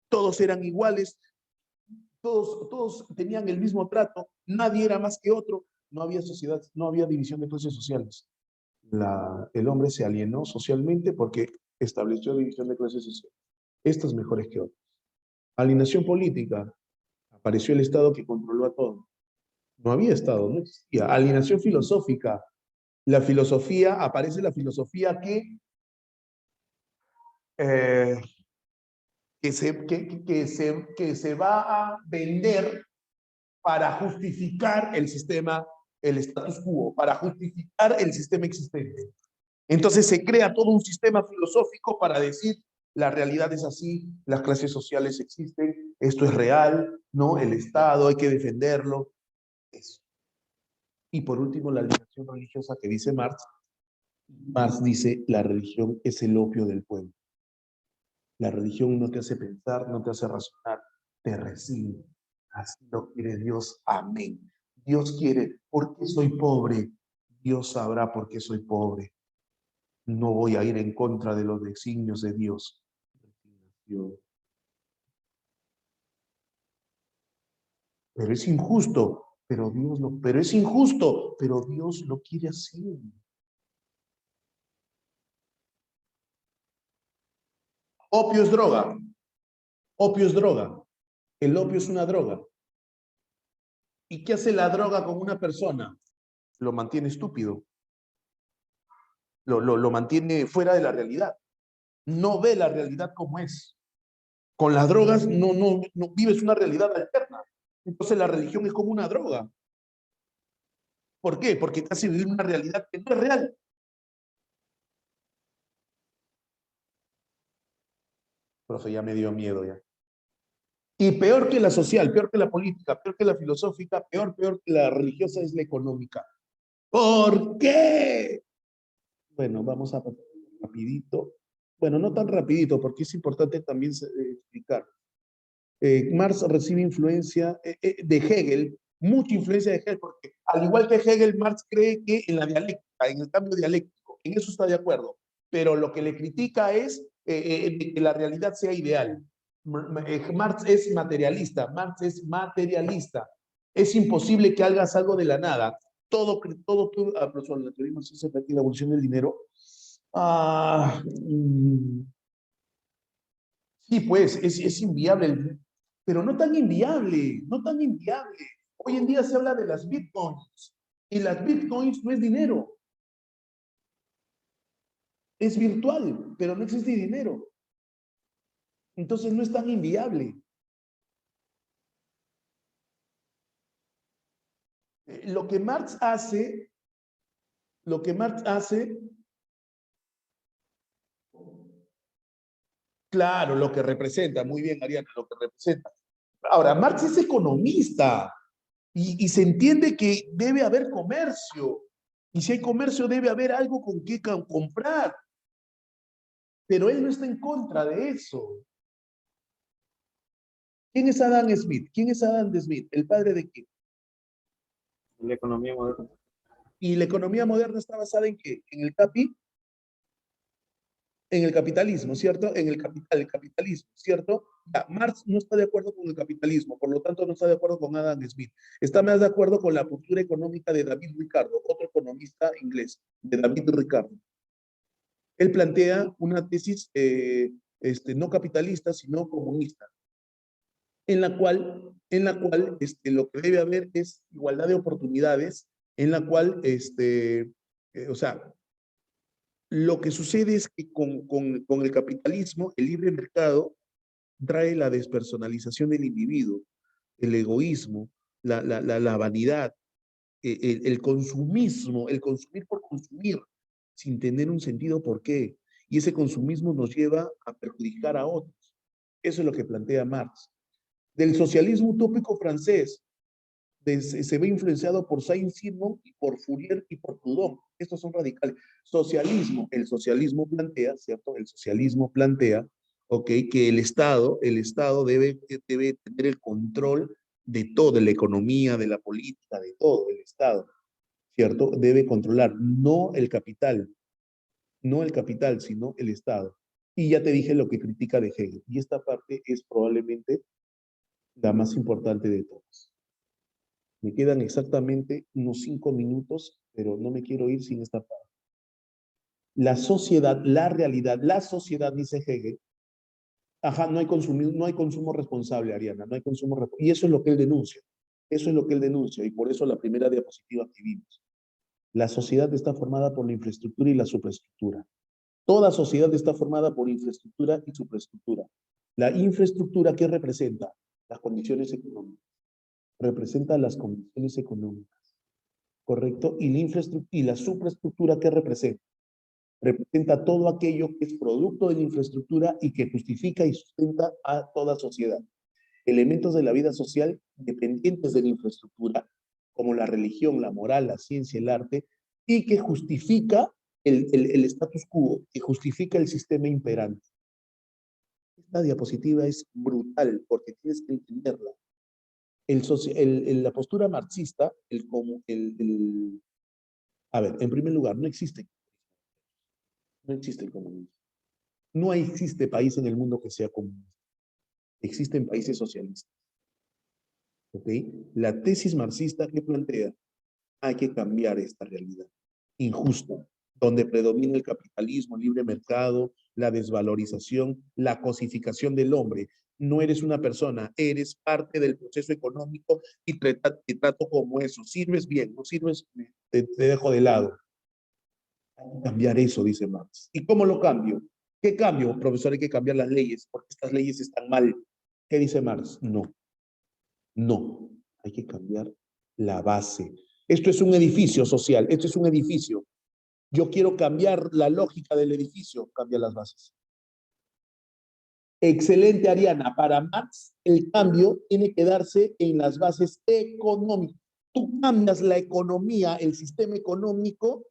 todos eran iguales, todos tenían el mismo trato, nadie era más que otro, no había sociedad, no había división de clases sociales. El hombre se alienó socialmente porque estableció división de clases sociales. Estas mejores que otras. Alienación política. Apareció el Estado que controló a todo. No había Estado, no existía. Alienación filosófica. Aparece la filosofía eh, que se va a vender para justificar el sistema, el status quo, para justificar el sistema existente. Entonces se crea todo un sistema filosófico para decir, la realidad es así, las clases sociales existen, esto es real, ¿no? El Estado hay que defenderlo. Eso. Y por último, la alienación religiosa que dice Marx. Marx dice, la religión es el opio del pueblo. La religión no te hace pensar, no te hace razonar, te recibe. Así lo quiere Dios. Amén. Dios quiere, ¿por qué soy pobre? Dios sabrá por qué soy pobre. No voy a ir en contra de los designios de Dios. Pero es injusto, pero es injusto, pero Dios lo quiere así. Opio es droga. Opio es droga. El opio es una droga. ¿Y qué hace la droga con una persona? Lo mantiene estúpido. Lo mantiene fuera de la realidad. No ve la realidad como es. Con las drogas no vives una realidad alterna. Entonces la religión es como una droga. ¿Por qué? Porque te hace vivir una realidad que no es real. Profe, ya me dio miedo ya. Y peor que la social, peor que la política, peor que la filosófica, peor que la religiosa es la económica. ¿Por qué? Bueno, vamos a pasar rapidito. Bueno, no tan rapidito, porque es importante también explicar. Marx recibe influencia de Hegel, mucha influencia de Hegel, porque al igual que Hegel, Marx cree que en la dialéctica, en el cambio dialéctico, en eso está de acuerdo, pero lo que le critica es que la realidad sea ideal. Marx es materialista, es imposible que hagas algo de la nada. Profesor, la teoría marxista de la evolución del dinero. Sí, pues, es inviable, pero no tan inviable, no tan inviable. Hoy en día se habla de las bitcoins, y las bitcoins no es dinero, es virtual, pero no existe dinero. Entonces no es tan inviable. Lo que Marx hace, claro, lo que representa, muy bien, Ariana, lo que representa. Ahora, Marx es economista, Y se entiende que debe haber comercio. Y si hay comercio, debe haber algo con qué comprar. Pero él no está en contra de eso. ¿Quién es Adam Smith? ¿Quién es Adam Smith? ¿El padre de quién? La economía moderna. Y la economía moderna está basada en qué? En el capitalismo, ¿cierto? En el capitalismo, ¿cierto? Ya, Marx no está de acuerdo con el capitalismo, por lo tanto no está de acuerdo con Adam Smith. Está más de acuerdo con la postura económica de David Ricardo, otro economista inglés, de David Ricardo. Él plantea una tesis no capitalista, sino comunista, en la cual lo que debe haber es igualdad de oportunidades, en la cual, o sea, lo que sucede es que con el capitalismo, el libre mercado trae la despersonalización del individuo, el egoísmo, la vanidad, el consumismo, el consumir por consumir, sin tener un sentido por qué. Y ese consumismo nos lleva a perjudicar a otros. Eso es lo que plantea Marx. Del socialismo utópico francés, se ve influenciado por Saint-Simon y por Fourier y por Proudhon. Estos son radicales. Socialismo, el socialismo plantea, ¿cierto? El socialismo plantea, ¿ok? Que el Estado debe tener el control de toda la economía, de la política, de todo el Estado, ¿cierto? Debe controlar, no el capital, sino el Estado. Y ya te dije lo que critica de Hegel. Y esta parte es probablemente la más importante de todas. Me quedan exactamente unos 5 minutos, pero no me quiero ir sin esta parte. La sociedad, la realidad, la sociedad, dice Hegel, no hay consumo responsable, Ariana, no hay consumo y eso es lo que él denuncia. Eso es lo que él denuncia, y por eso la primera diapositiva que vimos. La sociedad está formada por la infraestructura y la superestructura. Toda sociedad está formada por infraestructura y superestructura. La infraestructura, ¿qué representa? Las condiciones económicas. Representa las condiciones económicas, ¿correcto? Y la superestructura, ¿qué representa? Representa todo aquello que es producto de la infraestructura y que justifica y sustenta a toda sociedad. Elementos de la vida social dependientes de la infraestructura, como la religión, la moral, la ciencia, el arte, y que justifica el status quo, que justifica el sistema imperante. Esta diapositiva es brutal porque tienes que entenderla. La postura marxista, a ver, en primer lugar, no existe el comunismo. No existe país en el mundo que sea comunista. Existen países socialistas. ¿Ok? La tesis marxista que plantea, hay que cambiar esta realidad injusta, donde predomina el capitalismo, el libre mercado, la desvalorización, la cosificación del hombre. No eres una persona, eres parte del proceso económico y te trato como eso. Sirves bien, no sirves, te dejo de lado. Hay que cambiar eso, dice Marx. ¿Y cómo lo cambio? ¿Qué cambio? Profesor, hay que cambiar las leyes, porque estas leyes están mal. ¿Qué dice Marx? No. Hay que cambiar la base. Esto es un edificio social, esto es un edificio. Yo quiero cambiar la lógica del edificio, cambia las bases. Excelente, Ariana. Para Marx, el cambio tiene que darse en las bases económicas. Tú cambias la economía, el sistema económico,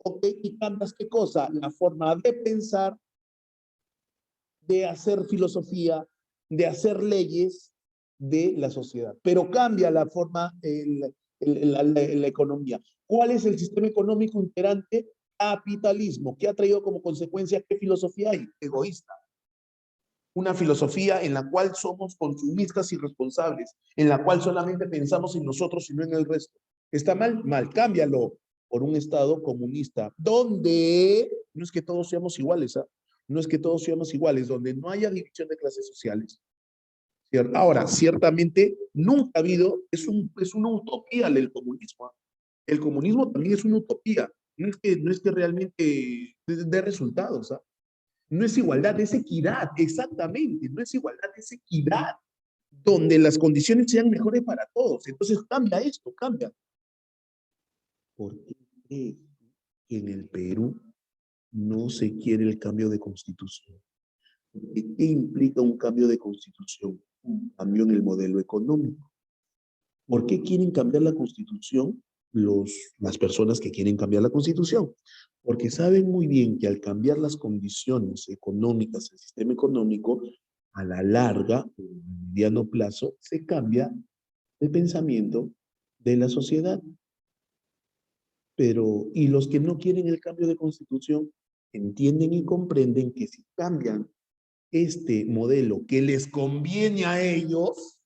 ¿ok? Y cambias ¿qué cosa? La forma de pensar, de hacer filosofía, de hacer leyes de la sociedad. Pero cambia la forma, la economía. ¿Cuál es el sistema económico imperante? Capitalismo. ¿Qué ha traído como consecuencia? ¿Qué filosofía hay? Egoísta. Una filosofía en la cual somos consumistas y responsables, en la cual solamente pensamos en nosotros y no en el resto. ¿Está mal? Mal. Cámbialo por un Estado comunista, donde no es que todos seamos iguales, ¿ah? No es que todos seamos iguales, donde no haya división de clases sociales. ¿Cierto? Ahora, ciertamente, nunca ha habido, es una utopía el comunismo. ¿Ah? El comunismo también es una utopía. No es que realmente dé resultados. ¿Ah? No es igualdad, es equidad, exactamente. No es igualdad, es equidad, donde las condiciones sean mejores para todos. Entonces cambia esto, cambia. ¿Por qué crees que en el Perú no se quiere el cambio de constitución? ¿Qué implica un cambio de constitución? Un cambio en el modelo económico. ¿Por qué quieren cambiar la Constitución las personas que quieren cambiar la Constitución? Porque saben muy bien que al cambiar las condiciones económicas, el sistema económico, a la larga, o a mediano plazo, se cambia el pensamiento de la sociedad. Pero, y los que no quieren el cambio de Constitución, entienden y comprenden que si cambian este modelo que les conviene a ellos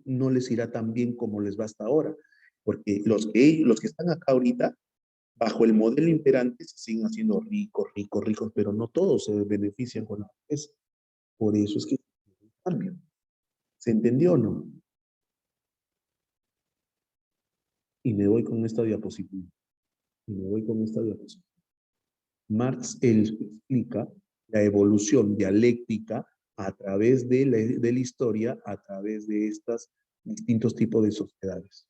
no les irá tan bien como les va hasta ahora. Porque los que están acá ahorita, bajo el modelo imperante, se siguen haciendo ricos, ricos, ricos, pero no todos se benefician con la riqueza. Por eso es que cambio. ¿Se entendió o no? Y me voy con esta diapositiva. Marx, él explica la evolución dialéctica a través de la historia, a través de estos distintos tipos de sociedades.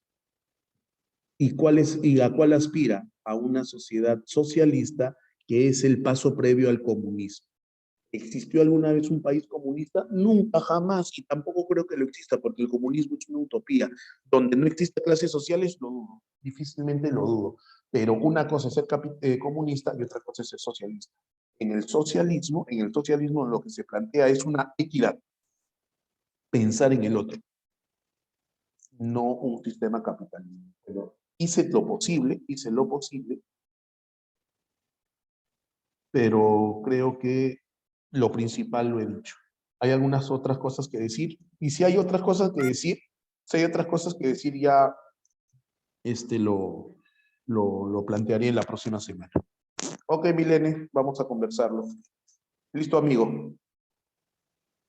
¿Y a cuál aspira? A una sociedad socialista que es el paso previo al comunismo. ¿Existió alguna vez un país comunista? Nunca, jamás, y tampoco creo que lo exista, porque el comunismo es una utopía. Donde no existen clases sociales, lo dudo, difícilmente lo dudo. Pero una cosa es ser comunista y otra cosa es ser socialista. En el socialismo lo que se plantea es una equidad. Pensar en el otro, no un sistema capitalista. Pero hice lo posible, pero creo que lo principal lo he dicho. Hay algunas otras cosas que decir, y si hay otras cosas que decir, ya lo plantearé en la próxima semana. Ok, Milene, vamos a conversarlo. Listo, amigo.